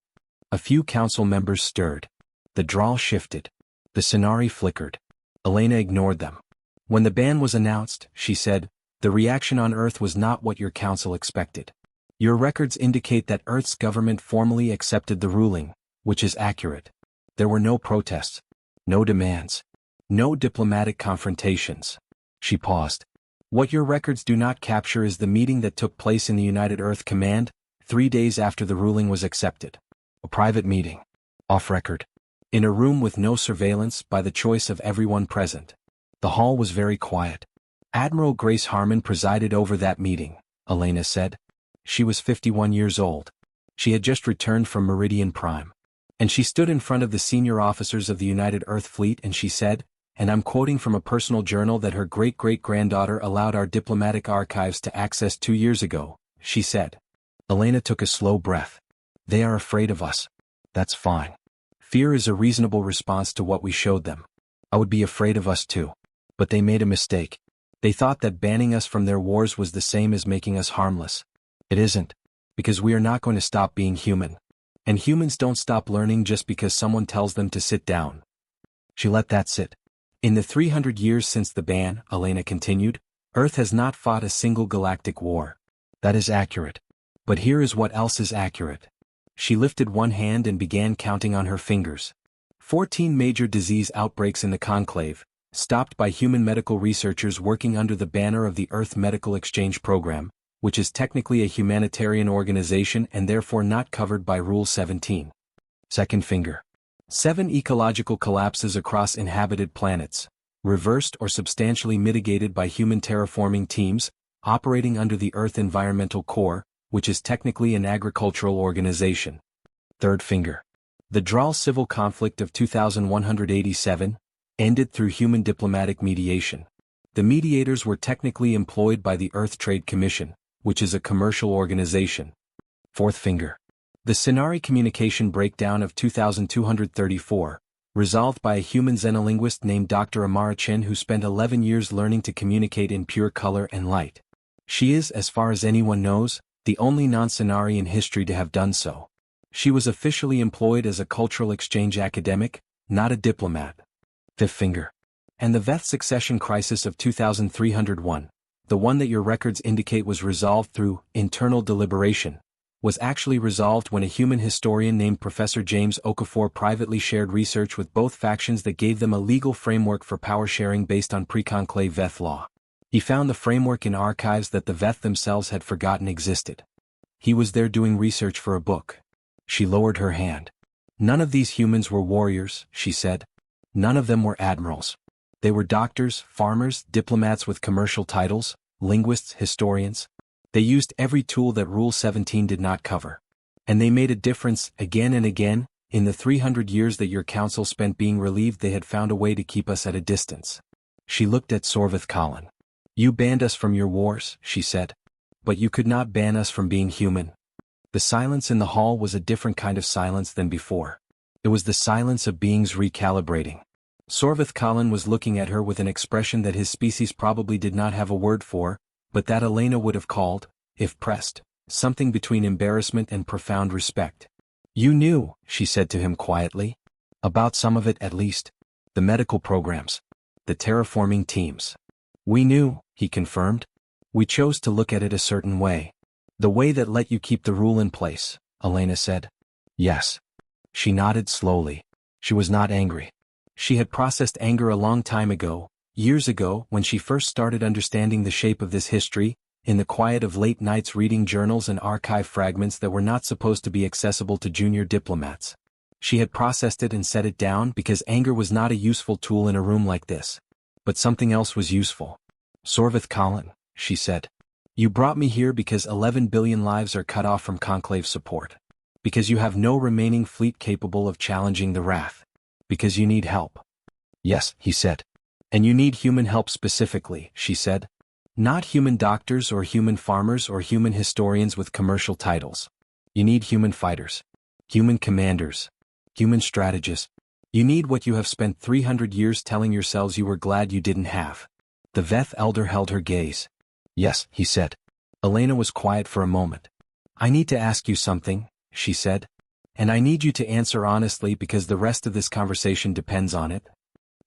A few council members stirred. The drawl shifted. The sonari flickered. Elena ignored them. "When the ban was announced," she said, "the reaction on Earth was not what your council expected. Your records indicate that Earth's government formally accepted the ruling, which is accurate. There were no protests. No demands. No diplomatic confrontations." She paused. "What your records do not capture is the meeting that took place in the United Earth Command, 3 days after the ruling was accepted. A private meeting. Off record. In a room with no surveillance, by the choice of everyone present. The hall was very quiet. Admiral Grace Harmon presided over that meeting," Elena said. She was 51 years old. She had just returned from Meridian Prime. And she stood in front of the senior officers of the United Earth Fleet and she said, and I'm quoting from a personal journal that her great-great-granddaughter allowed our diplomatic archives to access 2 years ago, she said. Elena took a slow breath. "They are afraid of us. That's fine. Fear is a reasonable response to what we showed them. I would be afraid of us too. But they made a mistake. They thought that banning us from their wars was the same as making us harmless. It isn't. Because we are not going to stop being human. And humans don't stop learning just because someone tells them to sit down." She let that sit. "In the 300 years since the ban," Elena continued, "Earth has not fought a single galactic war. That is accurate. But here is what else is accurate." She lifted one hand and began counting on her fingers. 14 major disease outbreaks in the conclave, stopped by human medical researchers working under the banner of the Earth Medical Exchange Program, which is technically a humanitarian organization and therefore not covered by Rule 17. Second finger. 7 ecological collapses across inhabited planets, reversed or substantially mitigated by human terraforming teams, operating under the Earth Environmental Corps, which is technically an agricultural organization. Third finger. The Dral civil conflict of 2187, ended through human diplomatic mediation. The mediators were technically employed by the Earth Trade Commission, which is a commercial organization. Fourth finger. The Sinari communication breakdown of 2234, resolved by a human xenolinguist named Dr. Amara Chen, who spent 11 years learning to communicate in pure color and light. She is, as far as anyone knows, the only non-Sinari in history to have done so. She was officially employed as a cultural exchange academic, not a diplomat. Fifth finger. And the Veth succession crisis of 2301, the one that your records indicate was resolved through internal deliberation, was actually resolved when a human historian named Professor James Okafor privately shared research with both factions that gave them a legal framework for power sharing based on pre-conclave Veth law. He found the framework in archives that the Veth themselves had forgotten existed. He was there doing research for a book. She lowered her hand. None of these humans were warriors, she said. None of them were admirals. They were doctors, farmers, diplomats with commercial titles, linguists, historians. They used every tool that Rule 17 did not cover. And they made a difference, again and again. In the 300 years that your council spent being relieved, they had found a way to keep us at a distance. She looked at Sorvith Colin. You banned us from your wars, she said. But you could not ban us from being human. The silence in the hall was a different kind of silence than before. It was the silence of beings recalibrating. Sorvith Colin was looking at her with an expression that his species probably did not have a word for, but that Elena would have called, if pressed, something between embarrassment and profound respect. You knew, she said to him quietly. About some of it at least. The medical programs. The terraforming teams. We knew, he confirmed. We chose to look at it a certain way. The way that let you keep the rule in place, Elena said. Yes. She nodded slowly. She was not angry. She had processed anger a long time ago, years ago, when she first started understanding the shape of this history, in the quiet of late nights reading journals and archive fragments that were not supposed to be accessible to junior diplomats. She had processed it and set it down because anger was not a useful tool in a room like this. But something else was useful. Sorvith Colin, she said. You brought me here because 11 billion lives are cut off from conclave support. Because you have no remaining fleet capable of challenging the Rath. Because you need help. Yes, he said. And you need human help specifically, she said. Not human doctors or human farmers or human historians with commercial titles. You need human fighters. Human commanders. Human strategists. You need what you have spent 300 years telling yourselves you were glad you didn't have. The Veth elder held her gaze. Yes, he said. Elena was quiet for a moment. I need to ask you something, she said. And I need you to answer honestly because the rest of this conversation depends on it.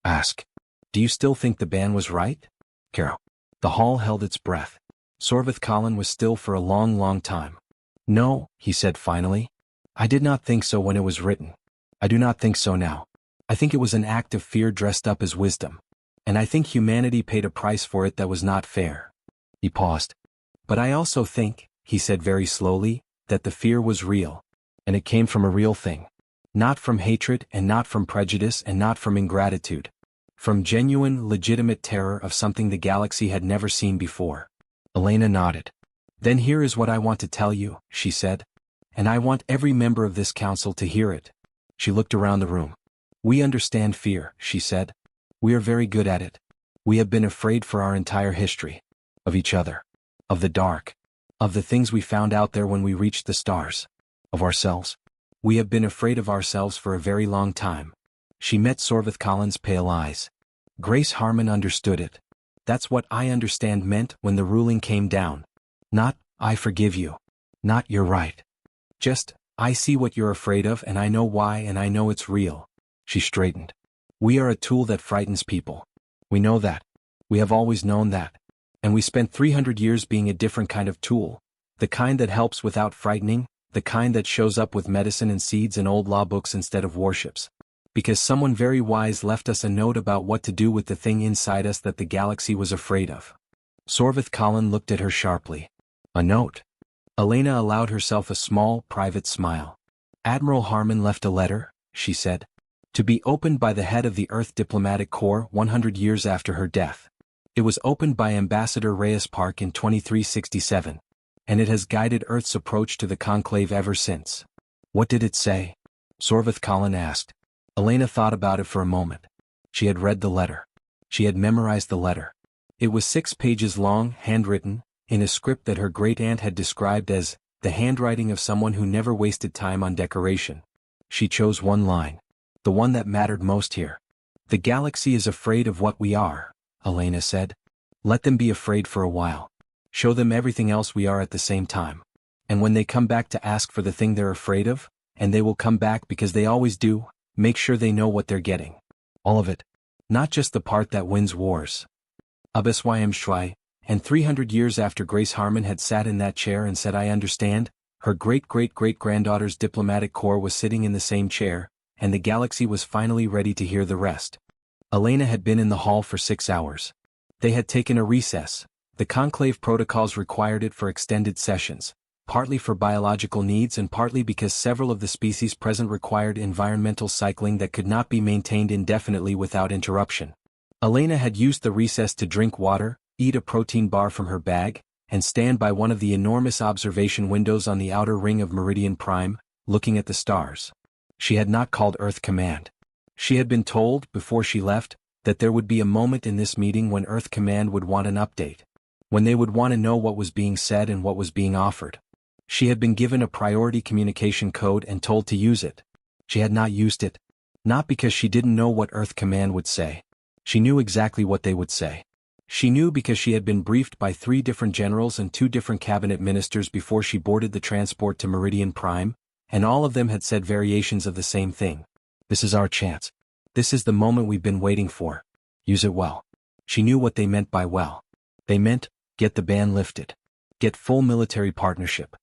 Ask. Do you still think the ban was right? Caro. The hall held its breath. Sorvith Colin was still for a long, long time. No, he said finally. I did not think so when it was written. I do not think so now. I think it was an act of fear dressed up as wisdom. And I think humanity paid a price for it that was not fair. He paused. But I also think, he said very slowly, that the fear was real. And it came from a real thing. Not from hatred and not from prejudice and not from ingratitude. From genuine, legitimate terror of something the galaxy had never seen before. Elena nodded. Then here is what I want to tell you, she said. And I want every member of this council to hear it. She looked around the room. We understand fear, she said. We are very good at it. We have been afraid for our entire history. Of each other. Of the dark. Of the things we found out there when we reached the stars. Of ourselves. We have been afraid of ourselves for a very long time. She met Sorvith Colin's pale eyes. Grace Harmon understood it. That's what I understand meant when the ruling came down. Not, I forgive you. Not, you're right. Just, I see what you're afraid of and I know why and I know it's real. She straightened. We are a tool that frightens people. We know that. We have always known that. And we spent 300 years being a different kind of tool. The kind that helps without frightening, the kind that shows up with medicine and seeds and old law books instead of warships. Because someone very wise left us a note about what to do with the thing inside us that the galaxy was afraid of. Sorvith Colin looked at her sharply. A note. Elena allowed herself a small, private smile. Admiral Harmon left a letter, she said. To be opened by the head of the Earth Diplomatic Corps 100 years after her death. It was opened by Ambassador Reyes Park in 2367. And it has guided Earth's approach to the conclave ever since. What did it say? Sorvith Colin asked. Elena thought about it for a moment. She had read the letter. She had memorized the letter. It was 6 pages long, handwritten, in a script that her great-aunt had described as the handwriting of someone who never wasted time on decoration. She chose one line. The one that mattered most here. "The galaxy is afraid of what we are," Elena said. "Let them be afraid for a while. Show them everything else we are at the same time. And when they come back to ask for the thing they're afraid of, and they will come back because they always do, make sure they know what they're getting. All of it. Not just the part that wins wars." HFY, and 300 years after Grace Harmon had sat in that chair and said "I understand," her great-great-great-granddaughter's diplomatic corps was sitting in the same chair, and the galaxy was finally ready to hear the rest. Elena had been in the hall for 6 hours. They had taken a recess. The conclave protocols required it for extended sessions, partly for biological needs and partly because several of the species present required environmental cycling that could not be maintained indefinitely without interruption. Elena had used the recess to drink water, eat a protein bar from her bag, and stand by one of the enormous observation windows on the outer ring of Meridian Prime, looking at the stars. She had not called Earth Command. She had been told, before she left, that there would be a moment in this meeting when Earth Command would want an update. When they would want to know what was being said and what was being offered. She had been given a priority communication code and told to use it. She had not used it. Not because she didn't know what Earth Command would say. She knew exactly what they would say. She knew because she had been briefed by 3 different generals and 2 different cabinet ministers before she boarded the transport to Meridian Prime, and all of them had said variations of the same thing. "This is our chance. This is the moment we've been waiting for. Use it well." She knew what they meant by well. They meant, get the ban lifted. Get full military partnership.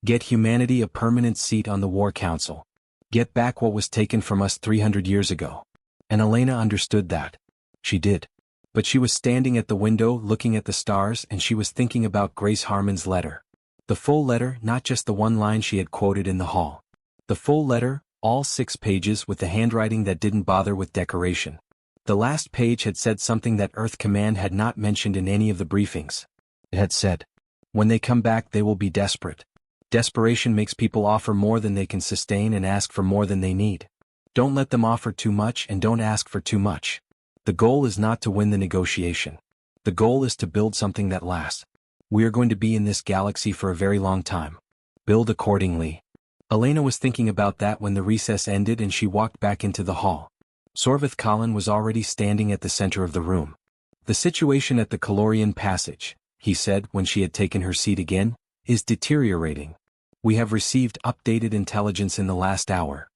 Get humanity a permanent seat on the War Council. Get back what was taken from us 300 years ago. And Elena understood that. She did. But she was standing at the window looking at the stars and she was thinking about Grace Harmon's letter. The full letter, not just the one line she had quoted in the hall. The full letter, all 6 pages with the handwriting that didn't bother with decoration. The last page had said something that Earth Command had not mentioned in any of the briefings. It had said, "When they come back they will be desperate. Desperation makes people offer more than they can sustain and ask for more than they need. Don't let them offer too much and don't ask for too much. The goal is not to win the negotiation. The goal is to build something that lasts. We are going to be in this galaxy for a very long time. Build accordingly." Elena was thinking about that when the recess ended and she walked back into the hall. Sorvith Colin was already standing at the center of the room. "The situation at the Calorian Passage," he said when she had taken her seat again, "is deteriorating. We have received updated intelligence in the last hour."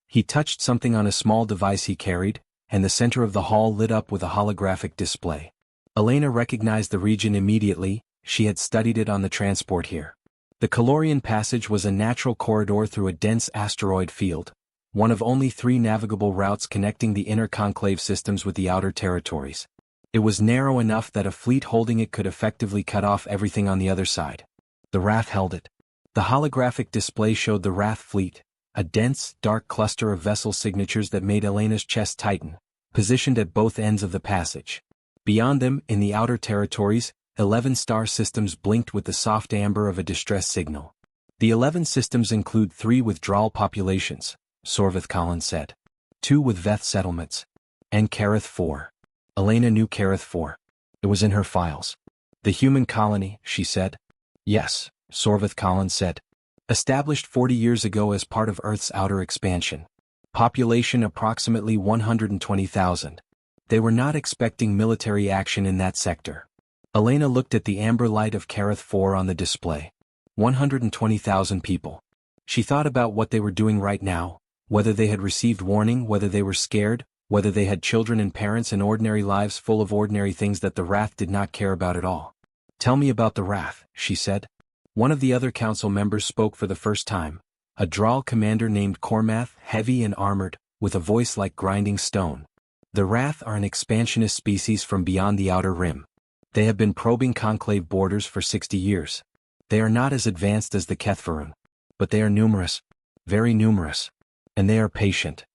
He touched something on a small device he carried, and the center of the hall lit up with a holographic display. Elena recognized the region immediately. She had studied it on the transport here. The Calorian Passage was a natural corridor through a dense asteroid field, one of only 3 navigable routes connecting the inner conclave systems with the outer territories. It was narrow enough that a fleet holding it could effectively cut off everything on the other side. The Rath held it. The holographic display showed the Rath fleet, a dense, dark cluster of vessel signatures that made Elena's chest tighten, positioned at both ends of the passage. Beyond them, in the outer territories, 11 star systems blinked with the soft amber of a distress signal. The 11 systems include 3 withdrawal populations, Sorvith Colin said. 2 with Veth settlements. And Kareth 4. Elena knew Kareth 4. It was in her files. "The human colony," she said. "Yes," Sorvith Colin said. "Established 40 years ago as part of Earth's outer expansion. Population approximately 120,000. They were not expecting military action in that sector." Elena looked at the amber light of Kareth 4 on the display. 120,000 people. She thought about what they were doing right now, whether they had received warning, whether they were scared, whether they had children and parents and ordinary lives full of ordinary things that the Rath did not care about at all. "Tell me about the Rath," she said. One of the other council members spoke for the first time, a Draal commander named Cormath, heavy and armored, with a voice like grinding stone. "The Rath are an expansionist species from beyond the outer rim. They have been probing conclave borders for 60 years. They are not as advanced as the Kethfarun. But they are numerous. Very numerous. And they are patient."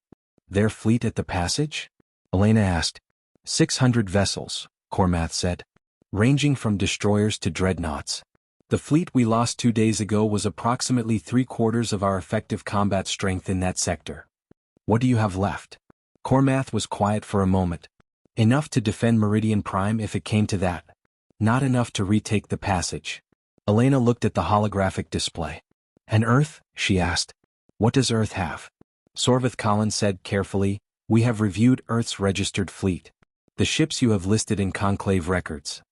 "Their fleet at the passage?" Elena asked. 600 vessels, Cormath said. "Ranging from destroyers to dreadnoughts. The fleet we lost 2 days ago was approximately 3/4 of our effective combat strength in that sector." "What do you have left?" Cormath was quiet for a moment. "Enough to defend Meridian Prime if it came to that." Not enough to retake the passage. Elena looked at the holographic display. And Earth? She asked. What does Earth have? Sorvith Collins said carefully, we have reviewed Earth's registered fleet. The ships you have listed in Conclave records.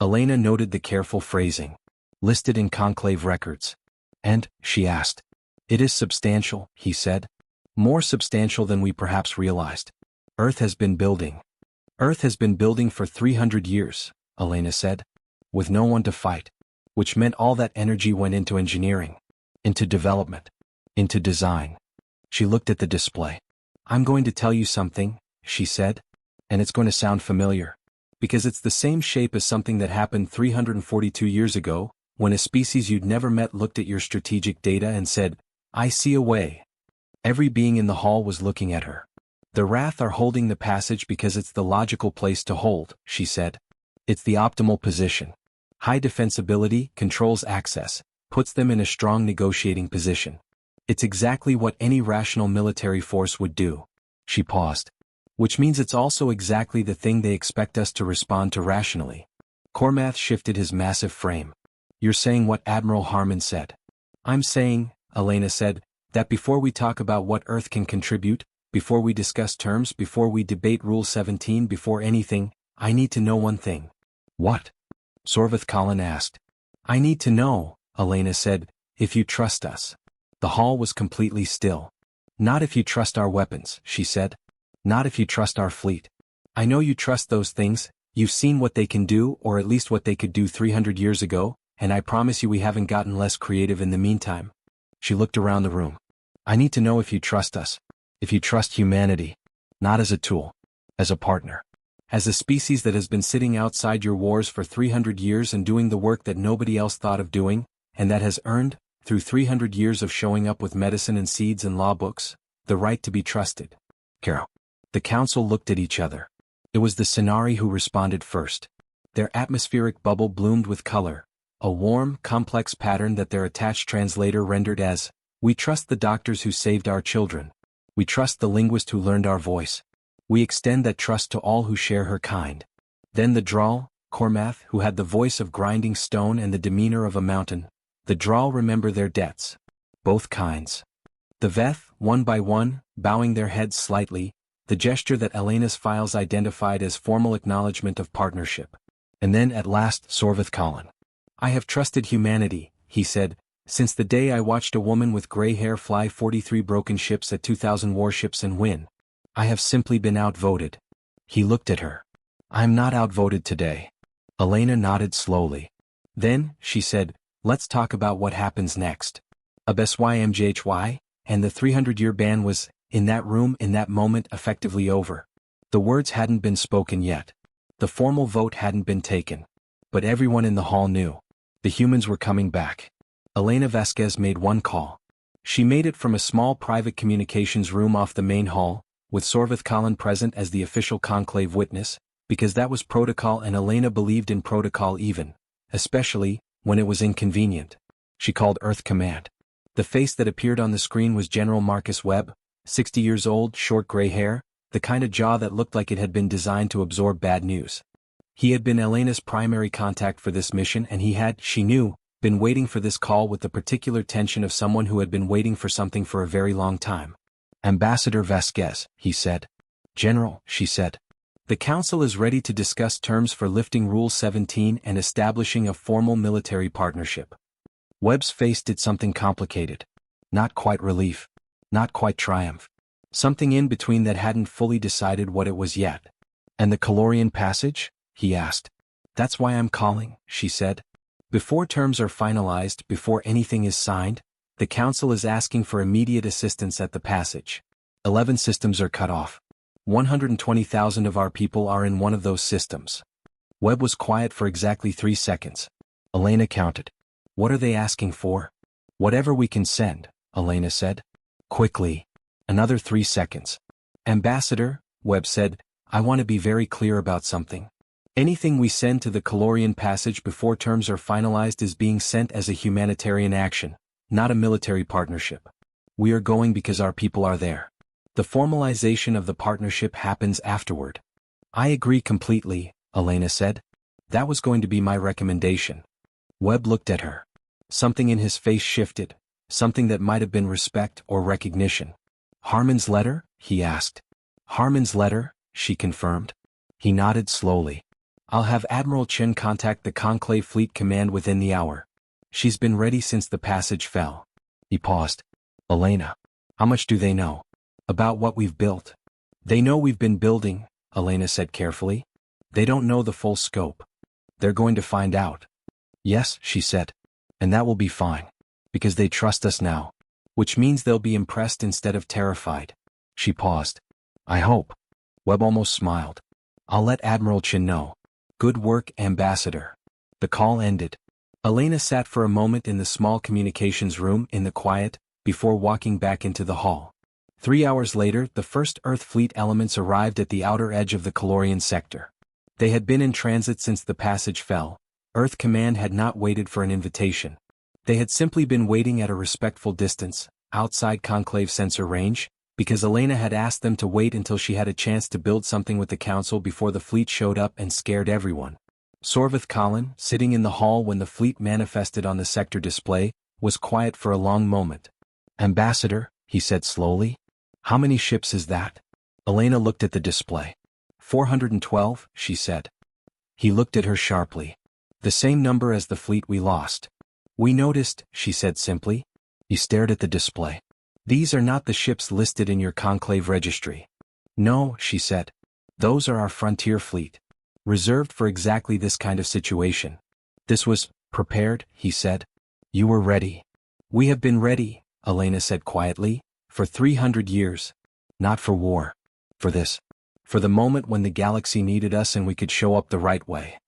Elena noted the careful phrasing. Listed in Conclave records. And, she asked. It is substantial, he said. More substantial than we perhaps realized. Earth has been building. Earth has been building for 300 years, Elena said. With no one to fight. Which meant all that energy went into engineering. Into development. Into design. She looked at the display. I'm going to tell you something, she said. And it's going to sound familiar. Because it's the same shape as something that happened 342 years ago, when a species you'd never met looked at your strategic data and said, I see a way. Every being in the hall was looking at her. The Rath are holding the passage because it's the logical place to hold, she said. It's the optimal position. High defensibility controls access, puts them in a strong negotiating position. It's exactly what any rational military force would do. She paused. Which means it's also exactly the thing they expect us to respond to rationally. Cormath shifted his massive frame. You're saying what Admiral Harmon said. I'm saying, Elena said, that before we talk about what Earth can contribute, before we discuss terms, before we debate Rule 17, before anything, I need to know one thing. What? Sorvith Collin asked. I need to know, Elena said, if you trust us. The hall was completely still. Not if you trust our weapons, she said. Not if you trust our fleet. I know you trust those things, you've seen what they can do or at least what they could do 300 years ago, and I promise you we haven't gotten less creative in the meantime. She looked around the room. I need to know if you trust us. If you trust humanity. Not as a tool. As a partner. As a species that has been sitting outside your wars for 300 years and doing the work that nobody else thought of doing, and that has earned, through 300 years of showing up with medicine and seeds and law books, the right to be trusted. Carol. The council looked at each other. It was the Cenari who responded first. Their atmospheric bubble bloomed with color, a warm, complex pattern that their attached translator rendered as, we trust the doctors who saved our children. We trust the linguist who learned our voice. We extend that trust to all who share her kind. Then the Drawl, Cormath, who had the voice of grinding stone and the demeanor of a mountain. The Drawl remember their debts. Both kinds. The Veth, one by one, bowing their heads slightly, the gesture that Elena's files identified as formal acknowledgement of partnership. And then at last Sorvith Collin. I have trusted humanity, he said, since the day I watched a woman with gray hair fly 43 broken ships at 2,000 warships and win. I have simply been outvoted. He looked at her. I'm not outvoted today. Elena nodded slowly. Then, she said, let's talk about what happens next. HFY, and the 300-year ban was, in that room in that moment, effectively over. The words hadn't been spoken yet. The formal vote hadn't been taken. But everyone in the hall knew. The humans were coming back. Elena Vasquez made one call. She made it from a small private communications room off the main hall, with Sorvith Collin present as the official conclave witness, because that was protocol and Elena believed in protocol even, especially, when it was inconvenient. She called Earth Command. The face that appeared on the screen was General Marcus Webb, 60 years old, short gray hair, the kind of jaw that looked like it had been designed to absorb bad news. He had been Elena's primary contact for this mission and he had, she knew, been waiting for this call with the particular tension of someone who had been waiting for something for a very long time. Ambassador Vasquez, he said. General, she said. The Council is ready to discuss terms for lifting Rule 17 and establishing a formal military partnership. Webb's face did something complicated. Not quite relief. Not quite triumph. Something in between that hadn't fully decided what it was yet. And the Calorian Passage? He asked. That's why I'm calling, she said. Before terms are finalized, before anything is signed, the Council is asking for immediate assistance at the passage. 11 systems are cut off. 120,000 of our people are in one of those systems. Webb was quiet for exactly 3 seconds. Elena counted. What are they asking for? Whatever we can send, Elena said. Quickly. Another 3 seconds. Ambassador, Webb said, I want to be very clear about something. Anything we send to the Calorian Passage before terms are finalized is being sent as a humanitarian action, not a military partnership. We are going because our people are there. The formalization of the partnership happens afterward. I agree completely, Elena said. That was going to be my recommendation. Webb looked at her. Something in his face shifted, something that might have been respect or recognition. Harmon's letter? He asked. Harmon's letter, she confirmed. He nodded slowly. I'll have Admiral Chen contact the Conclave Fleet Command within the hour. She's been ready since the passage fell. He paused. Elena. How much do they know? About what we've built? They know we've been building, Elena said carefully. They don't know the full scope. They're going to find out. Yes, she said. And that will be fine. Because they trust us now. Which means they'll be impressed instead of terrified. She paused. I hope. Webb almost smiled. I'll let Admiral Chen know. Good work, Ambassador. The call ended. Elena sat for a moment in the small communications room in the quiet, before walking back into the hall. 3 hours later, the first Earth fleet elements arrived at the outer edge of the Calorian sector. They had been in transit since the passage fell. Earth Command had not waited for an invitation. They had simply been waiting at a respectful distance, outside Conclave sensor range, because Elena had asked them to wait until she had a chance to build something with the Council before the fleet showed up and scared everyone. Sorvith Colin, sitting in the hall when the fleet manifested on the sector display, was quiet for a long moment. Ambassador, he said slowly. How many ships is that? Elena looked at the display. 412, she said. He looked at her sharply. The same number as the fleet we lost. We noticed, she said simply. He stared at the display. These are not the ships listed in your Conclave registry. No, she said. Those are our frontier fleet. Reserved for exactly this kind of situation. This was prepared, he said. You were ready. We have been ready, Elena said quietly, for 300 years. Not for war. For this. For the moment when the galaxy needed us and we could show up the right way.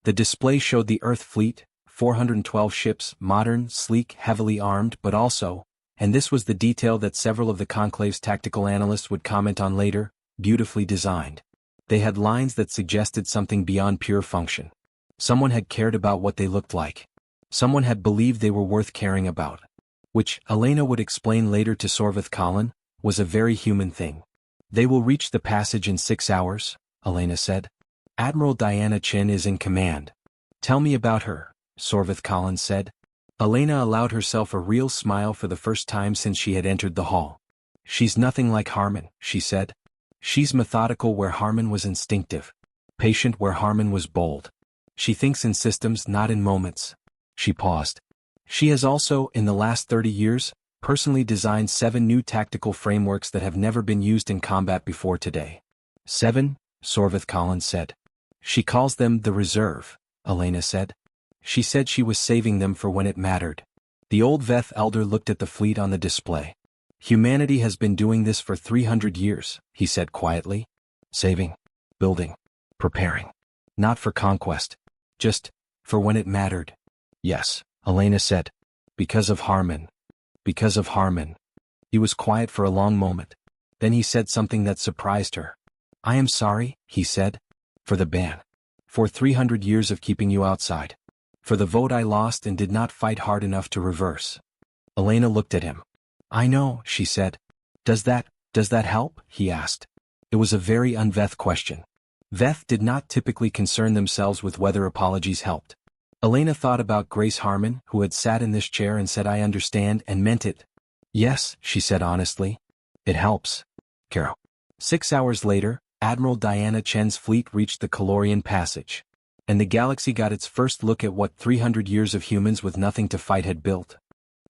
The display showed the Earth fleet, 412 ships, modern, sleek, heavily armed, but also, and this was the detail that several of the Conclave's tactical analysts would comment on later, beautifully designed. They had lines that suggested something beyond pure function. Someone had cared about what they looked like. Someone had believed they were worth caring about. Which, Elena would explain later to Sorvith Colin, was a very human thing. They will reach the passage in 6 hours, Elena said. Admiral Diana Chen is in command. Tell me about her, Sorvith Colin said. Elena allowed herself a real smile for the first time since she had entered the hall. She's nothing like Harmon, she said. She's methodical where Harmon was instinctive. Patient where Harmon was bold. She thinks in systems, not in moments. She paused. She has also, in the last 30 years, personally designed 7 new tactical frameworks that have never been used in combat before today. 7, Sorvith Colin said. She calls them the Reserve, Elena said. She said she was saving them for when it mattered. The old Veth elder looked at the fleet on the display. Humanity has been doing this for 300 years, he said quietly. Saving, building, preparing. Not for conquest. Just, for when it mattered. Yes, Elena said. Because of Harmon. Because of Harmon. He was quiet for a long moment. Then he said something that surprised her. I am sorry, he said. For the ban. For 300 years of keeping you outside. For the vote I lost and did not fight hard enough to reverse. Elena looked at him. I know, she said. Does that help? He asked. It was a very un-Veth question. Veth did not typically concern themselves with whether apologies helped. Elena thought about Grace Harmon, who had sat in this chair and said I understand and meant it. Yes, she said honestly. It helps. Caro. 6 hours later, Admiral Diana Chen's fleet reached the Calorian Passage. And the galaxy got its first look at what 300 years of humans with nothing to fight had built.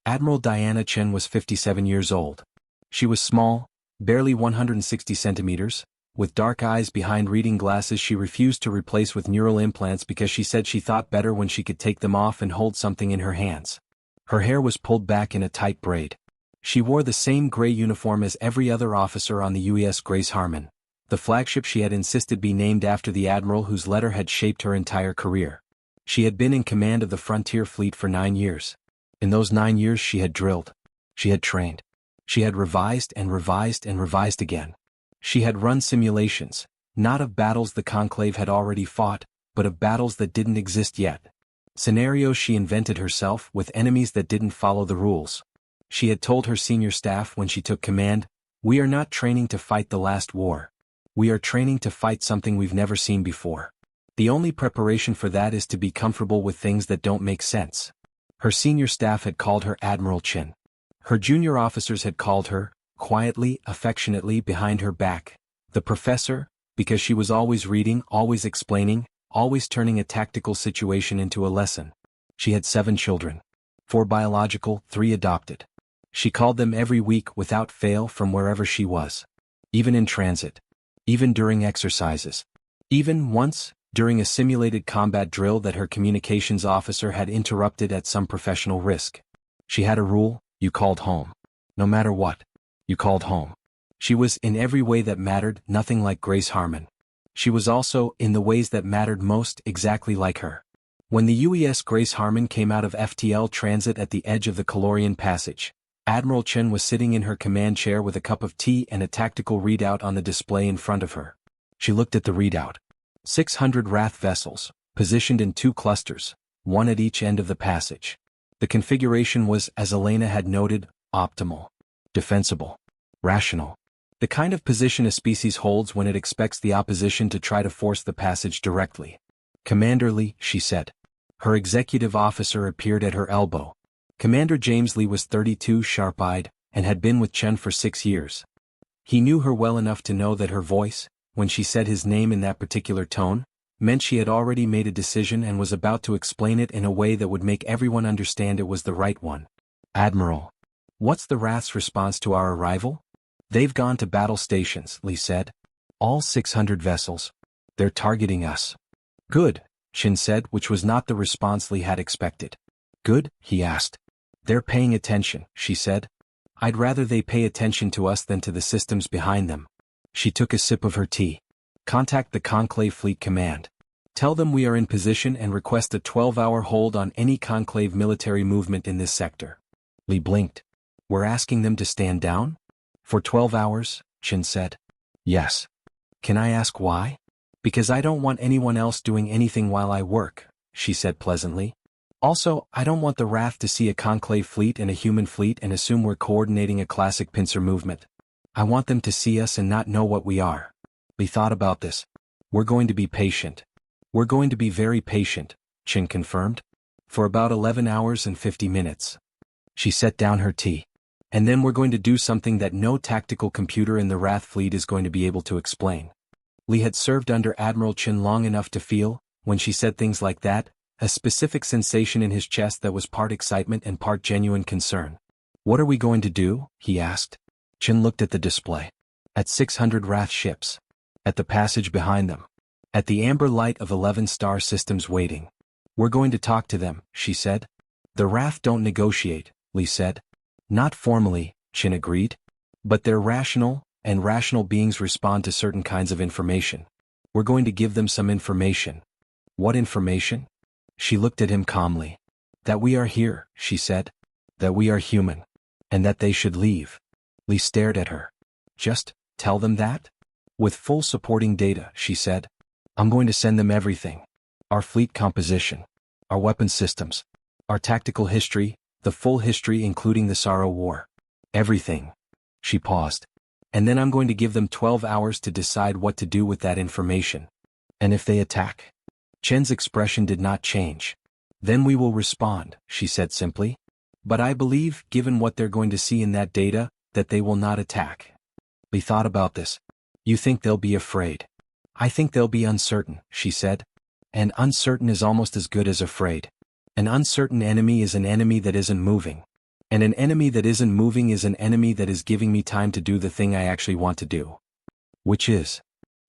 Admiral Diana Chen was 57 years old. She was small, barely 160 centimeters, with dark eyes behind reading glasses she refused to replace with neural implants because she said she thought better when she could take them off and hold something in her hands. Her hair was pulled back in a tight braid. She wore the same gray uniform as every other officer on the UES Grace Harmon, the flagship she had insisted be named after the admiral whose letter had shaped her entire career. She had been in command of the Frontier Fleet for 9 years. In those 9 years she had drilled. She had trained. She had revised and revised and revised again. She had run simulations, not of battles the Conclave had already fought, but of battles that didn't exist yet. Scenarios she invented herself with enemies that didn't follow the rules. She had told her senior staff when she took command, "We are not training to fight the last war. We are training to fight something we've never seen before." The only preparation for that is to be comfortable with things that don't make sense. Her senior staff had called her Admiral Chin. Her junior officers had called her, quietly, affectionately behind her back, the professor, because she was always reading, always explaining, always turning a tactical situation into a lesson. She had 7 children. 4 biological, 3 adopted. She called them every week without fail from wherever she was. Even in transit. Even during exercises. Even once, during a simulated combat drill that her communications officer had interrupted at some professional risk. She had a rule: you called home. No matter what. You called home. She was, in every way that mattered, nothing like Grace Harmon. She was also, in the ways that mattered most, exactly like her. When the UES Grace Harmon came out of FTL transit at the edge of the Calorian Passage, Admiral Chen was sitting in her command chair with a cup of tea and a tactical readout on the display in front of her. She looked at the readout. 600 Rath vessels, positioned in 2 clusters, 1 at each end of the passage. The configuration was, as Elena had noted, optimal. Defensible. Rational. The kind of position a species holds when it expects the opposition to try to force the passage directly. Commander Lee, she said. Her executive officer appeared at her elbow. Commander James Lee was 32, sharp-eyed, and had been with Chen for 6 years. He knew her well enough to know that her voice, when she said his name in that particular tone, meant she had already made a decision and was about to explain it in a way that would make everyone understand it was the right one. Admiral. What's the Rath's response to our arrival? They've gone to battle stations, Lee said. All 600 vessels. They're targeting us. Good, Chen said, which was not the response Lee had expected. Good, he asked. They're paying attention, she said. I'd rather they pay attention to us than to the systems behind them. She took a sip of her tea. Contact the Conclave Fleet Command. Tell them we are in position and request a 12-hour hold on any Conclave military movement in this sector. Lee blinked. We're asking them to stand down? For 12 hours, Chen said. Yes. Can I ask why? Because I don't want anyone else doing anything while I work, she said pleasantly. Also, I don't want the Rath to see a Conclave fleet and a human fleet and assume we're coordinating a classic pincer movement. I want them to see us and not know what we are. Lee thought about this. We're going to be patient. We're going to be very patient, Chen confirmed. For about 11 hours and 50 minutes. She set down her tea. And then we're going to do something that no tactical computer in the Rath fleet is going to be able to explain. Lee had served under Admiral Chen long enough to feel, when she said things like that, a specific sensation in his chest that was part excitement and part genuine concern. What are we going to do? He asked. Chen looked at the display. At 600 Rath ships. At the passage behind them. At the amber light of 11 star systems waiting. We're going to talk to them, she said. The Rath don't negotiate, Lee said. Not formally, Chen agreed. But they're rational, and rational beings respond to certain kinds of information. We're going to give them some information. What information? She looked at him calmly. That we are here, she said. That we are human. And that they should leave. Lee stared at her. Just tell them that? With full supporting data, she said. I'm going to send them everything. Our fleet composition. Our weapon systems. Our tactical history, the full history including the Sorrow War. Everything. She paused. And then I'm going to give them 12 hours to decide what to do with that information. And if they attack? Chen's expression did not change. Then we will respond, she said simply. But I believe, given what they're going to see in that data, that they will not attack. Lee thought about this. You think they'll be afraid? I think they'll be uncertain, she said. And uncertain is almost as good as afraid. An uncertain enemy is an enemy that isn't moving. And an enemy that isn't moving is an enemy that is giving me time to do the thing I actually want to do. Which is?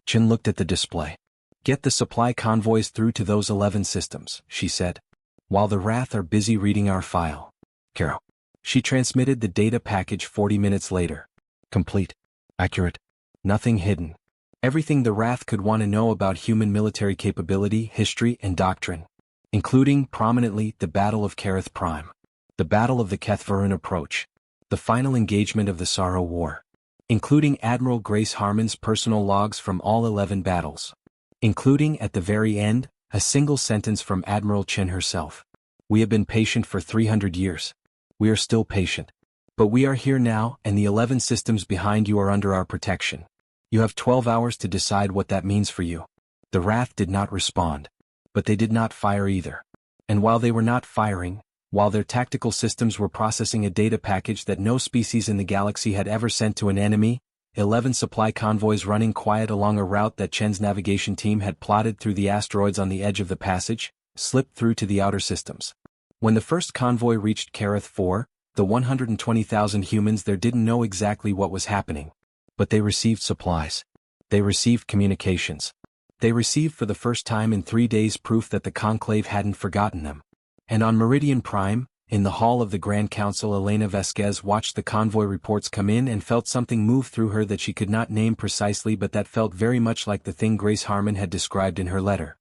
Chen looked at the display. Get the supply convoys through to those 11 systems, she said. While the Rath are busy reading our file. Carol. She transmitted the data package 40 minutes later. Complete. Accurate. Nothing hidden. Everything the Rath could want to know about human military capability, history, and doctrine. Including, prominently, the Battle of Kareth Prime. The Battle of the Kethvarun Approach. The final engagement of the Sorrow War. Including Admiral Grace Harmon's personal logs from all 11 battles. Including, at the very end, a single sentence from Admiral Chen herself. We have been patient for 300 years. We are still patient. But we are here now, and the 11 systems behind you are under our protection. You have 12 hours to decide what that means for you. The Rath did not respond. But they did not fire either. And while they were not firing, while their tactical systems were processing a data package that no species in the galaxy had ever sent to an enemy, 11 supply convoys running quiet along a route that Chen's navigation team had plotted through the asteroids on the edge of the passage, slipped through to the outer systems. When the first convoy reached Kareth 4, the 120,000 humans there didn't know exactly what was happening. But they received supplies. They received communications. They received for the first time in 3 days proof that the Conclave hadn't forgotten them. And on Meridian Prime, in the hall of the Grand Council, Elena Vasquez watched the convoy reports come in and felt something move through her that she could not name precisely, but that felt very much like the thing Grace Harmon had described in her letter.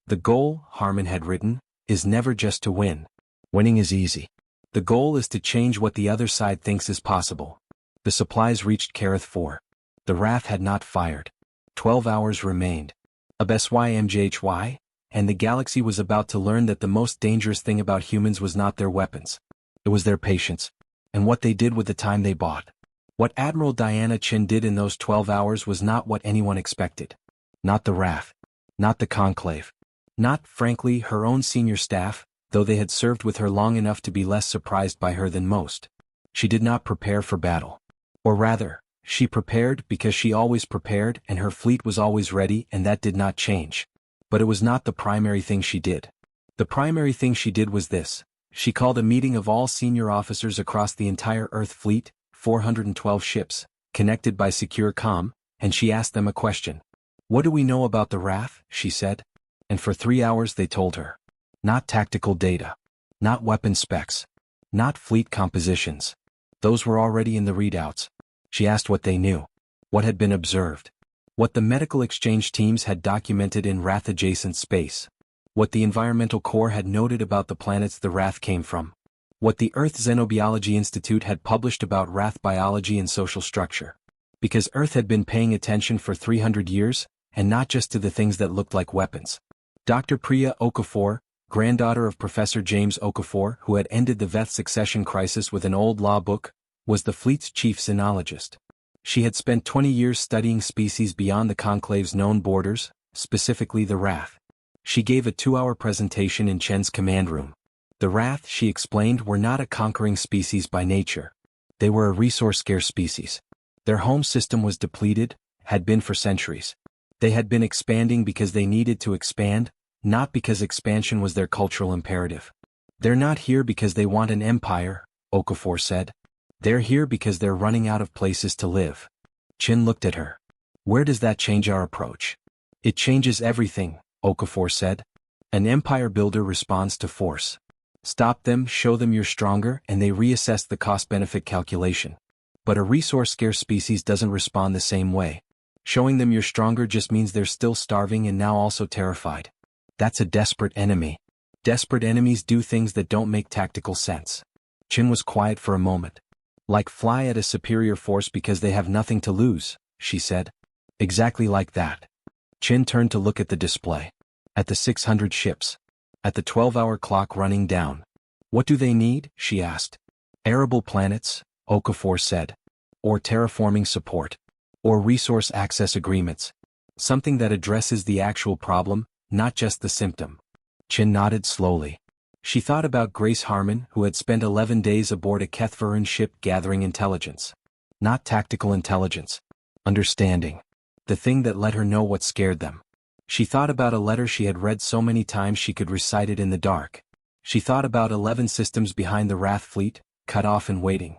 The goal, Harmon had written, is never just to win. Winning is easy. The goal is to change what the other side thinks is possible. The supplies reached Kareth 4. The Rath had not fired. 12 hours remained. HFY, and the galaxy was about to learn that the most dangerous thing about humans was not their weapons. It was their patience. And what they did with the time they bought. What Admiral Diana Chin did in those 12 hours was not what anyone expected. Not the Rath. Not the Conclave. Not, frankly, her own senior staff, though they had served with her long enough to be less surprised by her than most. She did not prepare for battle. Or rather, she prepared because she always prepared and her fleet was always ready, and that did not change. But it was not the primary thing she did. The primary thing she did was this. She called a meeting of all senior officers across the entire Earth fleet, 412 ships, connected by secure comm, and she asked them a question. What do we know about the Rath, she said. And for 3 hours they told her. Not tactical data. Not weapon specs. Not fleet compositions. Those were already in the readouts. She asked what they knew. What had been observed. What the medical exchange teams had documented in Rath-adjacent space. What the Environmental Corps had noted about the planets the Rath came from. What the Earth Xenobiology Institute had published about Rath biology and social structure. Because Earth had been paying attention for 300 years, and not just to the things that looked like weapons. Dr. Priya Okafor, granddaughter of Professor James Okafor, who had ended the Veth succession crisis with an old law book, was the fleet's chief xenologist. She had spent 20 years studying species beyond the Conclave's known borders, specifically the Rath. She gave a 2-hour presentation in Chen's command room. The Rath, she explained, were not a conquering species by nature. They were a resource-scarce species. Their home system was depleted, had been for centuries. They had been expanding because they needed to expand, not because expansion was their cultural imperative. They're not here because they want an empire, Okafor said. They're here because they're running out of places to live. Chin looked at her. Where does that change our approach? It changes everything, Okafor said. An empire builder responds to force. Stop them, show them you're stronger, and they reassess the cost-benefit calculation. But a resource-scarce species doesn't respond the same way. Showing them you're stronger just means they're still starving and now also terrified. That's a desperate enemy. Desperate enemies do things that don't make tactical sense. Chin was quiet for a moment. Like fly at a superior force because they have nothing to lose, she said. Exactly like that. Chin turned to look at the display. At the 600 ships. At the 12-hour clock running down. What do they need? She asked. Arable planets, Okafor said. Or terraforming support. Or resource access agreements. Something that addresses the actual problem, not just the symptom. Chin nodded slowly. She thought about Grace Harmon, who had spent 11 days aboard a Kethvaran ship gathering intelligence. Not tactical intelligence. Understanding. The thing that let her know what scared them. She thought about a letter she had read so many times she could recite it in the dark. She thought about 11 systems behind the Rath fleet, cut off and waiting.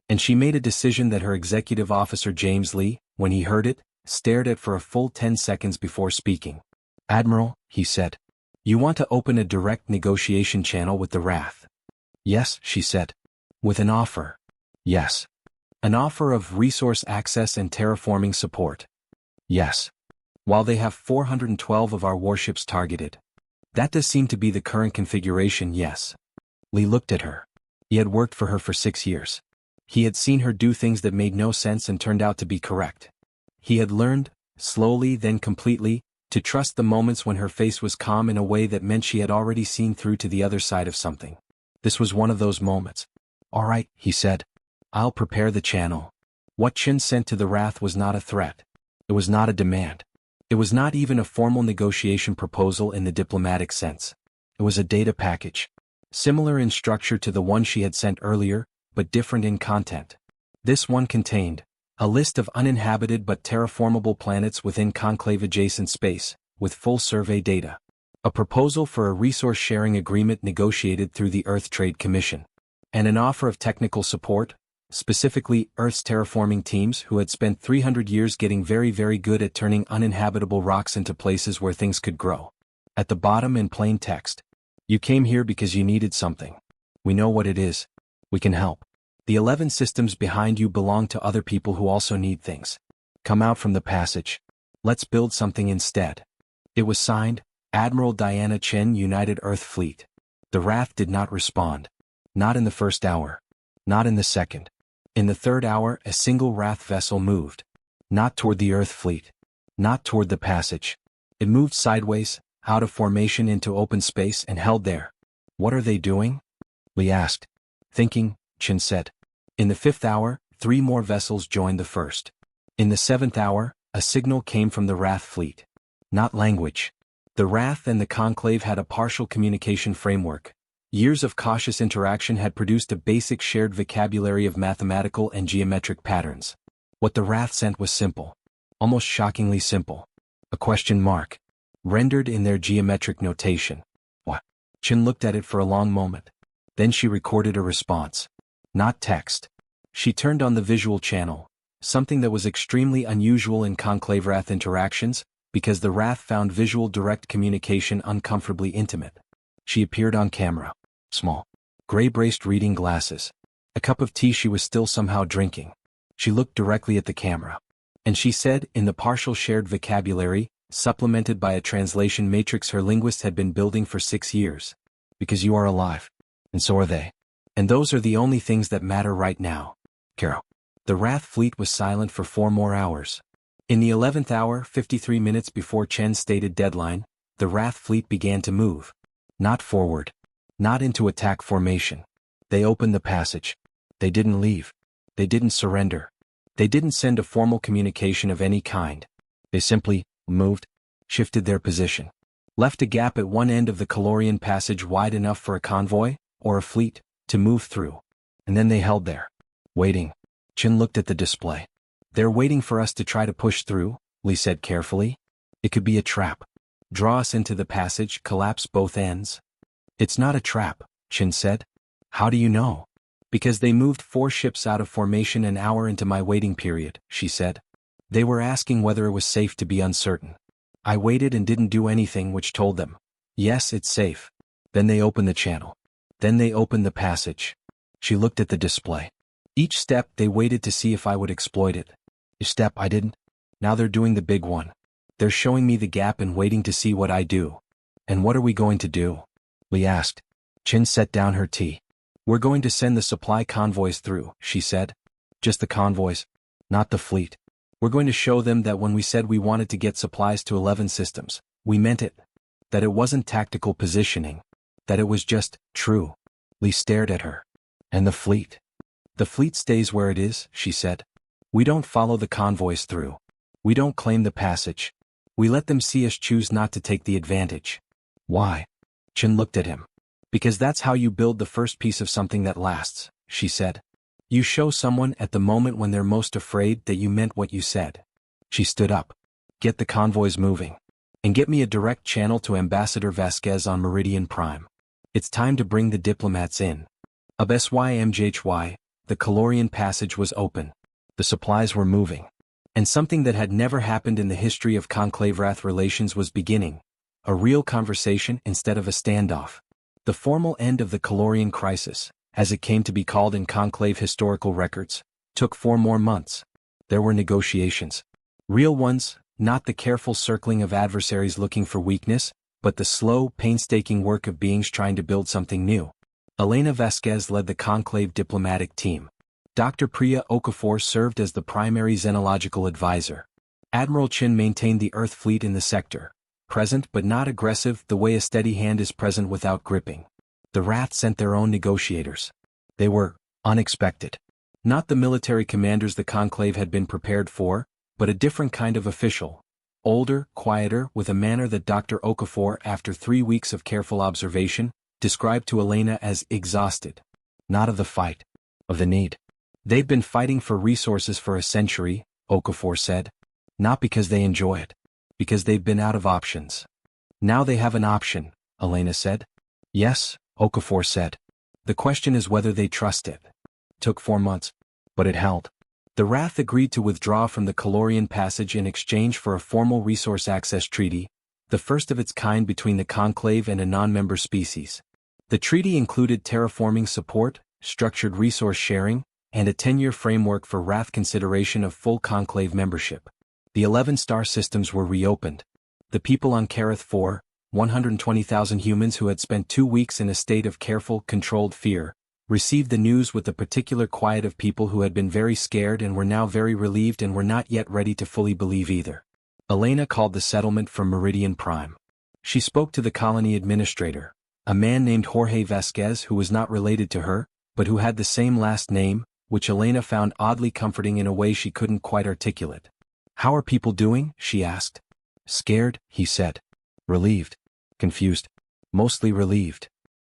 And she made a decision that her executive officer James Lee, when he heard it, stared at for a full 10 seconds before speaking. Admiral, he said. You want to open a direct negotiation channel with the Rath? Yes, she said. With an offer? Yes. An offer of resource access and terraforming support? Yes. While they have 412 of our warships targeted. That does seem to be the current configuration, yes. Lee looked at her. He had worked for her for 6 years. He had seen her do things that made no sense and turned out to be correct. He had learned, slowly then completely, to trust the moments when her face was calm in a way that meant she had already seen through to the other side of something. This was one of those moments. All right, he said. I'll prepare the channel. What Chin sent to the Rath was not a threat. It was not a demand. It was not even a formal negotiation proposal in the diplomatic sense. It was a data package. Similar in structure to the one she had sent earlier, but different in content. This one contained a list of uninhabited but terraformable planets within conclave-adjacent space, with full survey data. A proposal for a resource-sharing agreement negotiated through the Earth Trade Commission. And an offer of technical support, specifically Earth's terraforming teams who had spent 300 years getting very good at turning uninhabitable rocks into places where things could grow. At the bottom in plain text. You came here because you needed something. We know what it is. We can help. The 11 systems behind you belong to other people who also need things. Come out from the passage. Let's build something instead. It was signed, Admiral Diana Chen, United Earth Fleet. The Rath did not respond. Not in the first hour. Not in the second. In the third hour, a single Rath vessel moved. Not toward the Earth Fleet. Not toward the passage. It moved sideways, out of formation into open space and held there. What are they doing? Lee asked. Thinking, Chen said. In the fifth hour, 3 more vessels joined the first. In the 7th hour, a signal came from the Rath fleet. Not language. The Rath and the Conclave had a partial communication framework. Years of cautious interaction had produced a basic shared vocabulary of mathematical and geometric patterns. What the Rath sent was simple. Almost shockingly simple. A question mark. Rendered in their geometric notation. What? Chen looked at it for a long moment. Then she recorded a response. Not text. She turned on the visual channel, something that was extremely unusual in Conclave-Rath interactions, because the Rath found visual direct communication uncomfortably intimate. She appeared on camera. Small. Gray-braced reading glasses. A cup of tea she was still somehow drinking. She looked directly at the camera. And she said, in the partial shared vocabulary, supplemented by a translation matrix her linguist had been building for 6 years. Because you are alive. And so are they. And those are the only things that matter right now. Carol. The Rath fleet was silent for 4 more hours. In the 11th hour, 53 minutes before Chen's stated deadline, the Rath fleet began to move. Not forward. Not into attack formation. They opened the passage. They didn't leave. They didn't surrender. They didn't send a formal communication of any kind. They simply moved, shifted their position. Left a gap at one end of the Calorian passage wide enough for a convoy, or a fleet, to move through. And then they held there. Waiting. Chen looked at the display. They're waiting for us to try to push through, Lee said carefully. It could be a trap. Draw us into the passage, collapse both ends. It's not a trap, Chen said. How do you know? Because they moved 4 ships out of formation an hour into my waiting period, she said. They were asking whether it was safe to be uncertain. I waited and didn't do anything which told them, yes, it's safe. Then they opened the channel. Then they opened the passage. She looked at the display. Each step they waited to see if I would exploit it. Each step I didn't. Now they're doing the big one. They're showing me the gap and waiting to see what I do. And what are we going to do? Lee asked. Chen set down her tea. We're going to send the supply convoys through, she said. Just the convoys, not the fleet. We're going to show them that when we said we wanted to get supplies to 11 systems, we meant it. That it wasn't tactical positioning. That it was just true. Lee stared at her. And the fleet? The fleet stays where it is, she said. We don't follow the convoys through. We don't claim the passage. We let them see us choose not to take the advantage. Why? Chen looked at him. Because that's how you build the first piece of something that lasts, she said. You show someone at the moment when they're most afraid that you meant what you said. She stood up. Get the convoys moving. And get me a direct channel to Ambassador Vasquez on Meridian Prime. It's time to bring the diplomats in. HFY, the Calorian passage was open. The supplies were moving. And something that had never happened in the history of Conclave-Rath relations was beginning. A real conversation instead of a standoff. The formal end of the Calorian crisis, as it came to be called in Conclave historical records, took 4 more months. There were negotiations. Real ones, not the careful circling of adversaries looking for weakness, but the slow, painstaking work of beings trying to build something new. Elena Vasquez led the Conclave diplomatic team. Dr. Priya Okafor served as the primary xenological advisor. Admiral Chen maintained the Earth fleet in the sector. Present but not aggressive, the way a steady hand is present without gripping. The Rath sent their own negotiators. They were unexpected. Not the military commanders the Conclave had been prepared for, but a different kind of official. older, quieter, with a manner that Dr. Okafor, after 3 weeks of careful observation, described to Elena as exhausted. Not of the fight. Of the need. They've been fighting for resources for a century, Okafor said. Not because they enjoy it. Because they've been out of options. Now they have an option, Elena said. Yes, Okafor said. The question is whether they trust it. Took 4 months. But it held. The Rath agreed to withdraw from the Calorian Passage in exchange for a formal resource access treaty, the first of its kind between the Conclave and a non-member species. The treaty included terraforming support, structured resource sharing, and a 10-year framework for Rath consideration of full Conclave membership. The 11 star systems were reopened. The people on Karath 4, 120,000 humans who had spent 2 weeks in a state of careful, controlled fear, received the news with the particular quiet of people who had been very scared and were now very relieved and were not yet ready to fully believe either. Elena called the settlement from Meridian Prime. She spoke to the colony administrator, a man named Jorge Vasquez who was not related to her, but who had the same last name, which Elena found oddly comforting in a way she couldn't quite articulate. How are people doing? She asked. Scared, he said. Relieved. Confused. Mostly relieved.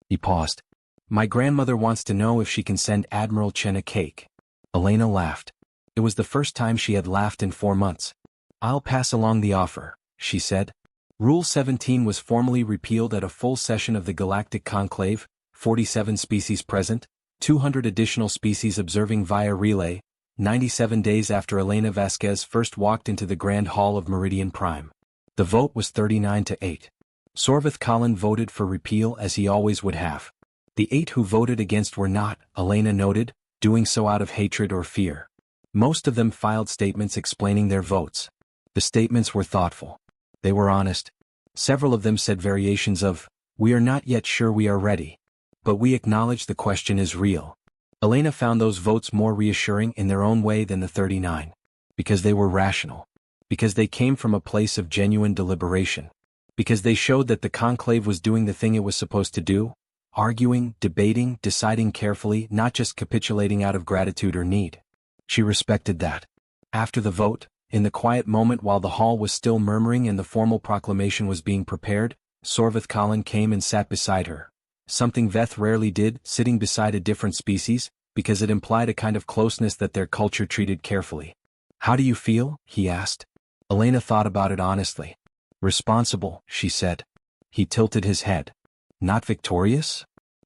He paused. My grandmother wants to know if she can send Admiral Chen a cake. Elena laughed. It was the first time she had laughed in 4 months. I'll pass along the offer, she said. Rule 17 was formally repealed at a full session of the Galactic Conclave, 47 species present, 200 additional species observing via relay, 97 days after Elena Vasquez first walked into the Grand Hall of Meridian Prime. The vote was 39-8. Sorvath Colin voted for repeal as he always would have. The 8 who voted against were not, Elena noted, doing so out of hatred or fear. Most of them filed statements explaining their votes. The statements were thoughtful. They were honest. Several of them said variations of, "We are not yet sure we are ready. But we acknowledge the question is real." Elena found those votes more reassuring in their own way than the 39. Because they were rational. Because they came from a place of genuine deliberation. Because they showed that the conclave was doing the thing it was supposed to do. Arguing, debating, deciding carefully, not just capitulating out of gratitude or need. She respected that. After the vote, in the quiet moment while the hall was still murmuring and the formal proclamation was being prepared, Sorvath Colin came and sat beside her. Something Veth rarely did, sitting beside a different species, because it implied a kind of closeness that their culture treated carefully. How do you feel? He asked. Elena thought about it honestly. Responsible, she said. He tilted his head. Not victorious?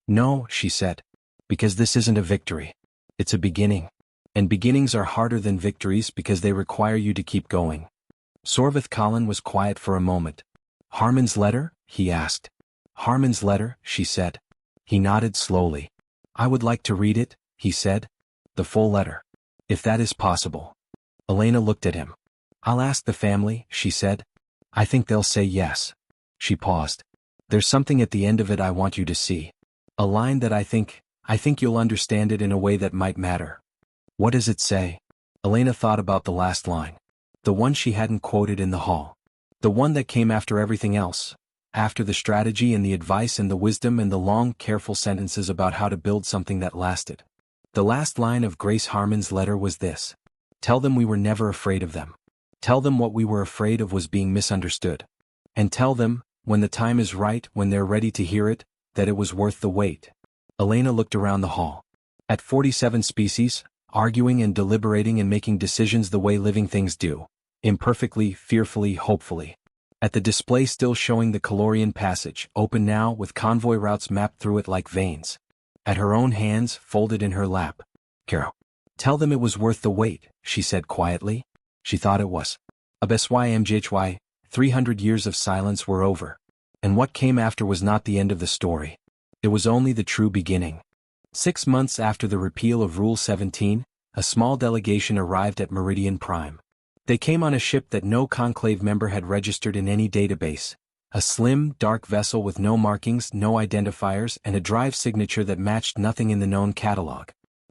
No, she said. Because this isn't a victory. It's a beginning. And beginnings are harder than victories because they require you to keep going. Sorvath Colin was quiet for a moment. Harmon's letter? He asked. Harmon's letter, she said. He nodded slowly. I would like to read it, he said. The full letter. If that is possible. Elena looked at him. I'll ask the family, she said. I think they'll say yes. She paused. There's something at the end of it I want you to see. A line that I think you'll understand it in a way that might matter. What does it say? Elena thought about the last line. The one she hadn't quoted in the hall. The one that came after everything else. After the strategy and the advice and the wisdom and the long, careful sentences about how to build something that lasted. The last line of Grace Harmon's letter was this. Tell them we were never afraid of them. Tell them what we were afraid of was being misunderstood. And tell them, when the time is right, when they're ready to hear it, that it was worth the wait. Elena looked around the hall. At 47 species, arguing and deliberating and making decisions the way living things do. Imperfectly, fearfully, hopefully. At the display still showing the Calorian Passage, open now with convoy routes mapped through it like veins. At her own hands, folded in her lap. Caro. Tell them it was worth the wait, she said quietly. She thought it was. HFY 300 years of silence were over. And what came after was not the end of the story. It was only the true beginning. 6 months after the repeal of Rule 17, a small delegation arrived at Meridian Prime. They came on a ship that no conclave member had registered in any database. A slim, dark vessel with no markings, no identifiers, and a drive signature that matched nothing in the known catalog.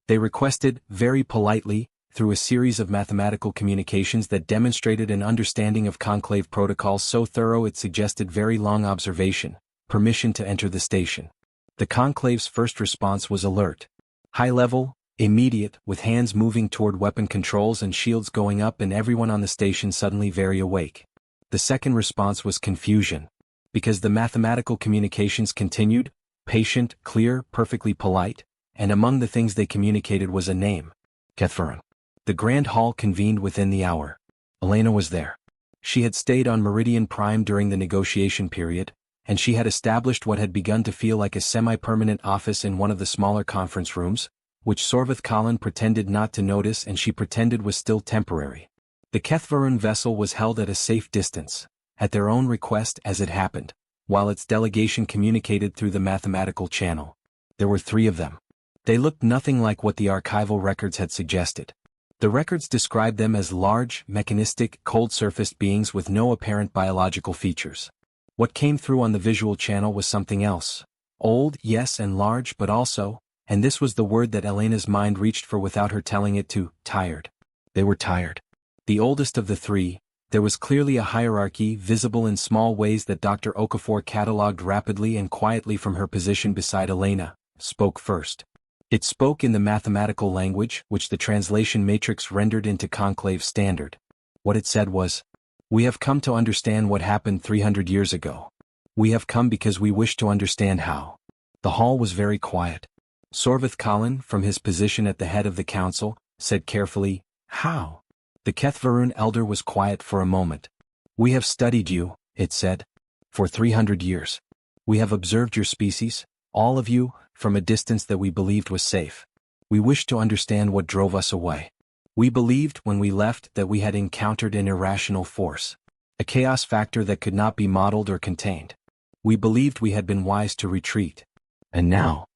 They requested, very politely, through a series of mathematical communications that demonstrated an understanding of conclave protocols so thorough it suggested very long observation, permission to enter the station. The conclave's first response was alert. High level, immediate, with hands moving toward weapon controls and shields going up and everyone on the station suddenly very awake. The second response was confusion. Because the mathematical communications continued, patient, clear, perfectly polite, and among the things they communicated was a name. Catherine. The grand hall convened within the hour. Elena was there. She had stayed on Meridian Prime during the negotiation period, and she had established what had begun to feel like a semi-permanent office in one of the smaller conference rooms, which Sorvith Colin pretended not to notice and she pretended was still temporary. The Kethvarun vessel was held at a safe distance, at their own request as it happened, while its delegation communicated through the mathematical channel. There were 3 of them. They looked nothing like what the archival records had suggested. The records described them as large, mechanistic, cold-surfaced beings with no apparent biological features. What came through on the visual channel was something else. Old, yes, and large, but also, and this was the word that Elena's mind reached for without her telling it to, tired. They were tired. The oldest of the 3, there was clearly a hierarchy visible in small ways that Dr. Okafor catalogued rapidly and quietly from her position beside Elena, spoke first. It spoke in the mathematical language, which the translation matrix rendered into conclave standard. What it said was, "We have come to understand what happened 300 years ago. We have come because we wish to understand how." The hall was very quiet. Sorvith Colin, from his position at the head of the council, said carefully, "How?" The Kethvarun elder was quiet for a moment. "We have studied you," it said, "for 300 years. We have observed your species, all of you, from a distance that we believed was safe. We wished to understand what drove us away. We believed when we left that we had encountered an irrational force, a chaos factor that could not be modeled or contained. We believed we had been wise to retreat. And now?"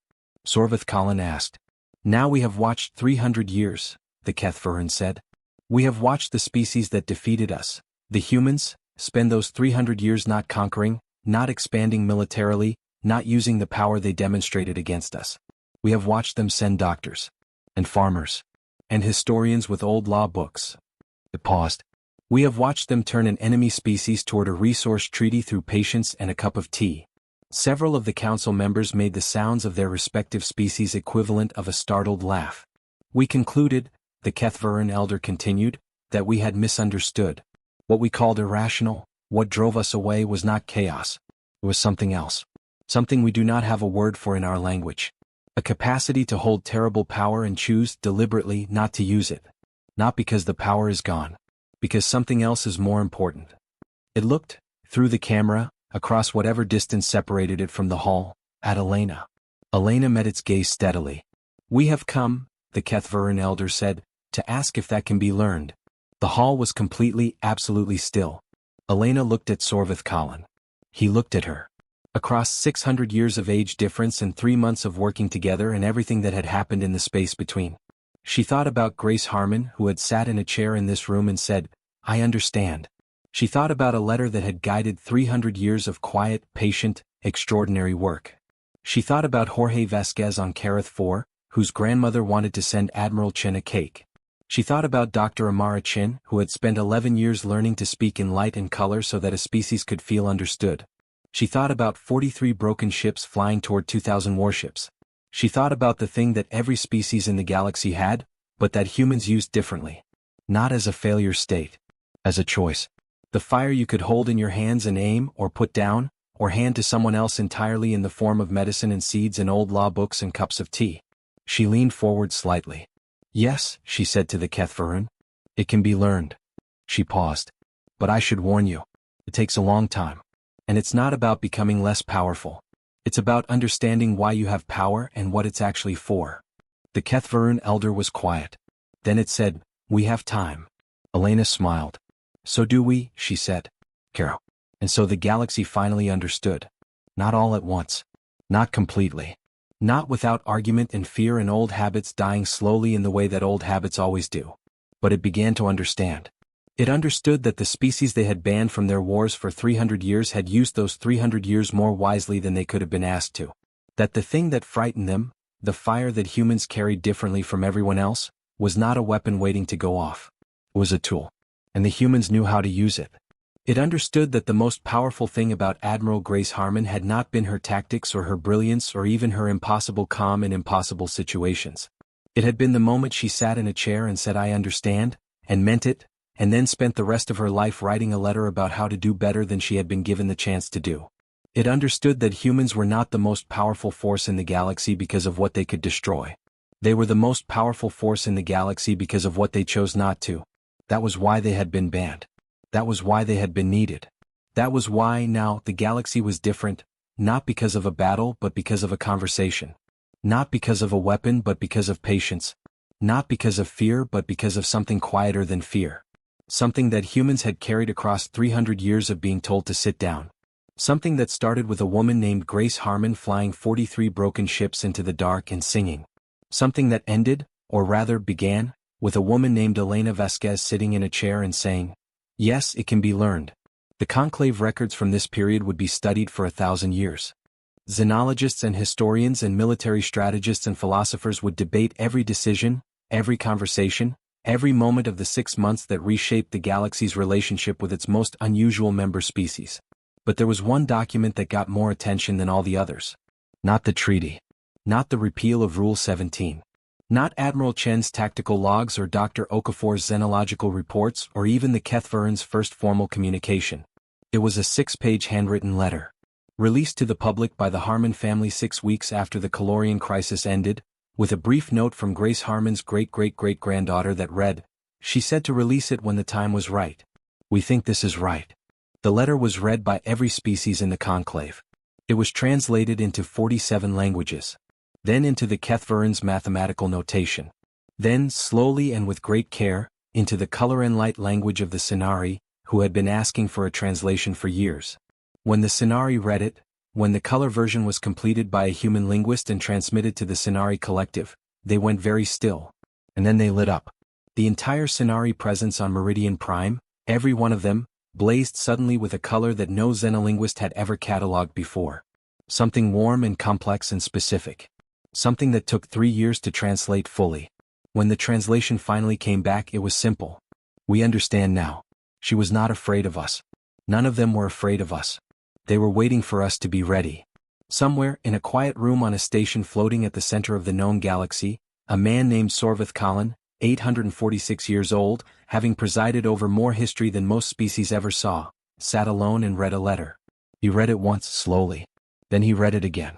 Sorvith Colin asked. "Now we have watched 300 years, the Kethvarun said. We have watched the species that defeated us, the humans, spend those 300 years not conquering, not expanding militarily, not using the power they demonstrated against us. We have watched them send doctors, and farmers, and historians with old law books." It paused. "We have watched them turn an enemy species toward a resource treaty through patience and a cup of tea." Several of the council members made the sounds of their respective species equivalent of a startled laugh. "We concluded," the Kethvarun elder continued, "that we had misunderstood. What we called irrational, what drove us away was not chaos. It was something else. Something we do not have a word for in our language. A capacity to hold terrible power and choose deliberately not to use it. Not because the power is gone. Because something else is more important." It looked, through the camera, across whatever distance separated it from the hall, at Elena. Elena met its gaze steadily. "We have come," the Kethvarun elder said, "to ask if that can be learned." The hall was completely, absolutely still. Elena looked at Sorvith Colin. He looked at her. Across 600 years of age difference and 3 months of working together and everything that had happened in the space between. She thought about Grace Harmon, who had sat in a chair in this room and said, "I understand." She thought about a letter that had guided 300 years of quiet, patient, extraordinary work. She thought about Jorge Vasquez on Carath 4, whose grandmother wanted to send Admiral Chin a cake. She thought about Dr. Amara Chin, who had spent 11 years learning to speak in light and color so that a species could feel understood. She thought about 43 broken ships flying toward 2,000 warships. She thought about the thing that every species in the galaxy had, but that humans used differently. Not as a failure state. As a choice. The fire you could hold in your hands and aim, or put down, or hand to someone else entirely in the form of medicine and seeds and old law books and cups of tea. She leaned forward slightly. "Yes," she said to the Kethvarun. "It can be learned." She paused. "But I should warn you. It takes a long time. And it's not about becoming less powerful. It's about understanding why you have power and what it's actually for." The Kethvarun elder was quiet. Then it said, "We have time." Elena smiled. "So do we," she said. "Carol." And so the galaxy finally understood. Not all at once. Not completely. Not without argument and fear and old habits dying slowly in the way that old habits always do. But it began to understand. It understood that the species they had banned from their wars for 300 years had used those 300 years more wisely than they could have been asked to. That the thing that frightened them, the fire that humans carried differently from everyone else, was not a weapon waiting to go off. It was a tool. And the humans knew how to use it. It understood that the most powerful thing about Admiral Grace Harmon had not been her tactics or her brilliance or even her impossible calm in impossible situations. It had been the moment she sat in a chair and said "I understand," and meant it, and then spent the rest of her life writing a letter about how to do better than she had been given the chance to do. It understood that humans were not the most powerful force in the galaxy because of what they could destroy. They were the most powerful force in the galaxy because of what they chose not to. That was why they had been banned. That was why they had been needed. That was why now the galaxy was different, not because of a battle but because of a conversation. Not because of a weapon but because of patience. Not because of fear but because of something quieter than fear. Something that humans had carried across 300 years of being told to sit down. Something that started with a woman named Grace Harmon flying 43 broken ships into the dark and singing. Something that ended, or rather began, with a woman named Elena Vasquez sitting in a chair and saying, "Yes, it can be learned." The conclave records from this period would be studied for 1,000 years. Xenologists and historians and military strategists and philosophers would debate every decision, every conversation, every moment of the 6 months that reshaped the galaxy's relationship with its most unusual member species. But there was one document that got more attention than all the others. Not the treaty. Not the repeal of Rule 17. Not Admiral Chen's tactical logs or Dr. Okafor's xenological reports or even the Kethvaren's first formal communication. It was a 6-page handwritten letter. Released to the public by the Harmon family 6 weeks after the Calorian crisis ended, with a brief note from Grace Harmon's great-great-great-granddaughter that read, "She said to release it when the time was right. We think this is right." The letter was read by every species in the conclave. It was translated into 47 languages. Then into the Kethvaren's mathematical notation. Then, slowly and with great care, into the color and light language of the Sinari, who had been asking for a translation for years. When the Sinari read it, when the color version was completed by a human linguist and transmitted to the Sinari collective, they went very still. And then they lit up. The entire Sinari presence on Meridian Prime, every one of them, blazed suddenly with a color that no xenolinguist had ever catalogued before. Something warm and complex and specific. Something that took 3 years to translate fully. When the translation finally came back, it was simple. "We understand now. She was not afraid of us. None of them were afraid of us. They were waiting for us to be ready." Somewhere, in a quiet room on a station floating at the center of the known galaxy, a man named Sorvith Colin, 846 years old, having presided over more history than most species ever saw, sat alone and read a letter. He read it once, slowly. Then he read it again.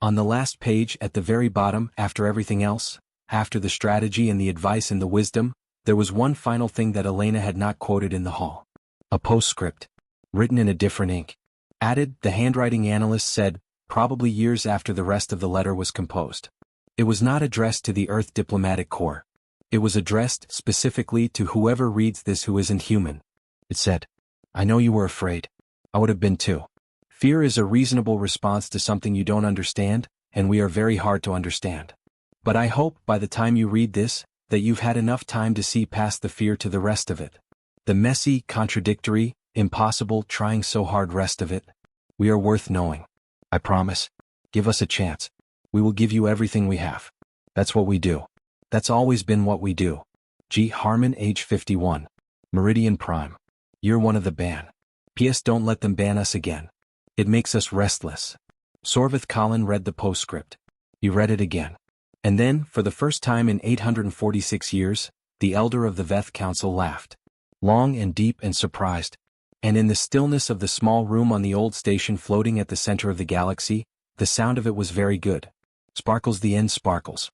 On the last page, at the very bottom, after everything else, after the strategy and the advice and the wisdom, there was one final thing that Elena had not quoted in the hall. A postscript. Written in a different ink. Added, the handwriting analyst said, probably years after the rest of the letter was composed. It was not addressed to the Earth Diplomatic Corps. It was addressed, specifically, to whoever reads this who isn't human. It said, "I know you were afraid. I would have been too. Fear is a reasonable response to something you don't understand, and we are very hard to understand. But I hope, by the time you read this, that you've had enough time to see past the fear to the rest of it. The messy, contradictory, impossible, trying so hard rest of it. We are worth knowing. I promise. Give us a chance. We will give you everything we have. That's what we do. That's always been what we do. G. Harmon, age 51. Meridian Prime. You're one of the ban. P.S. Don't let them ban us again. It makes us restless." Sorvith Colin read the postscript. He read it again. And then, for the first time in 846 years, the elder of the Veth Council laughed. Long and deep and surprised. And in the stillness of the small room on the old station floating at the center of the galaxy, the sound of it was very good. Sparkles the end sparkles.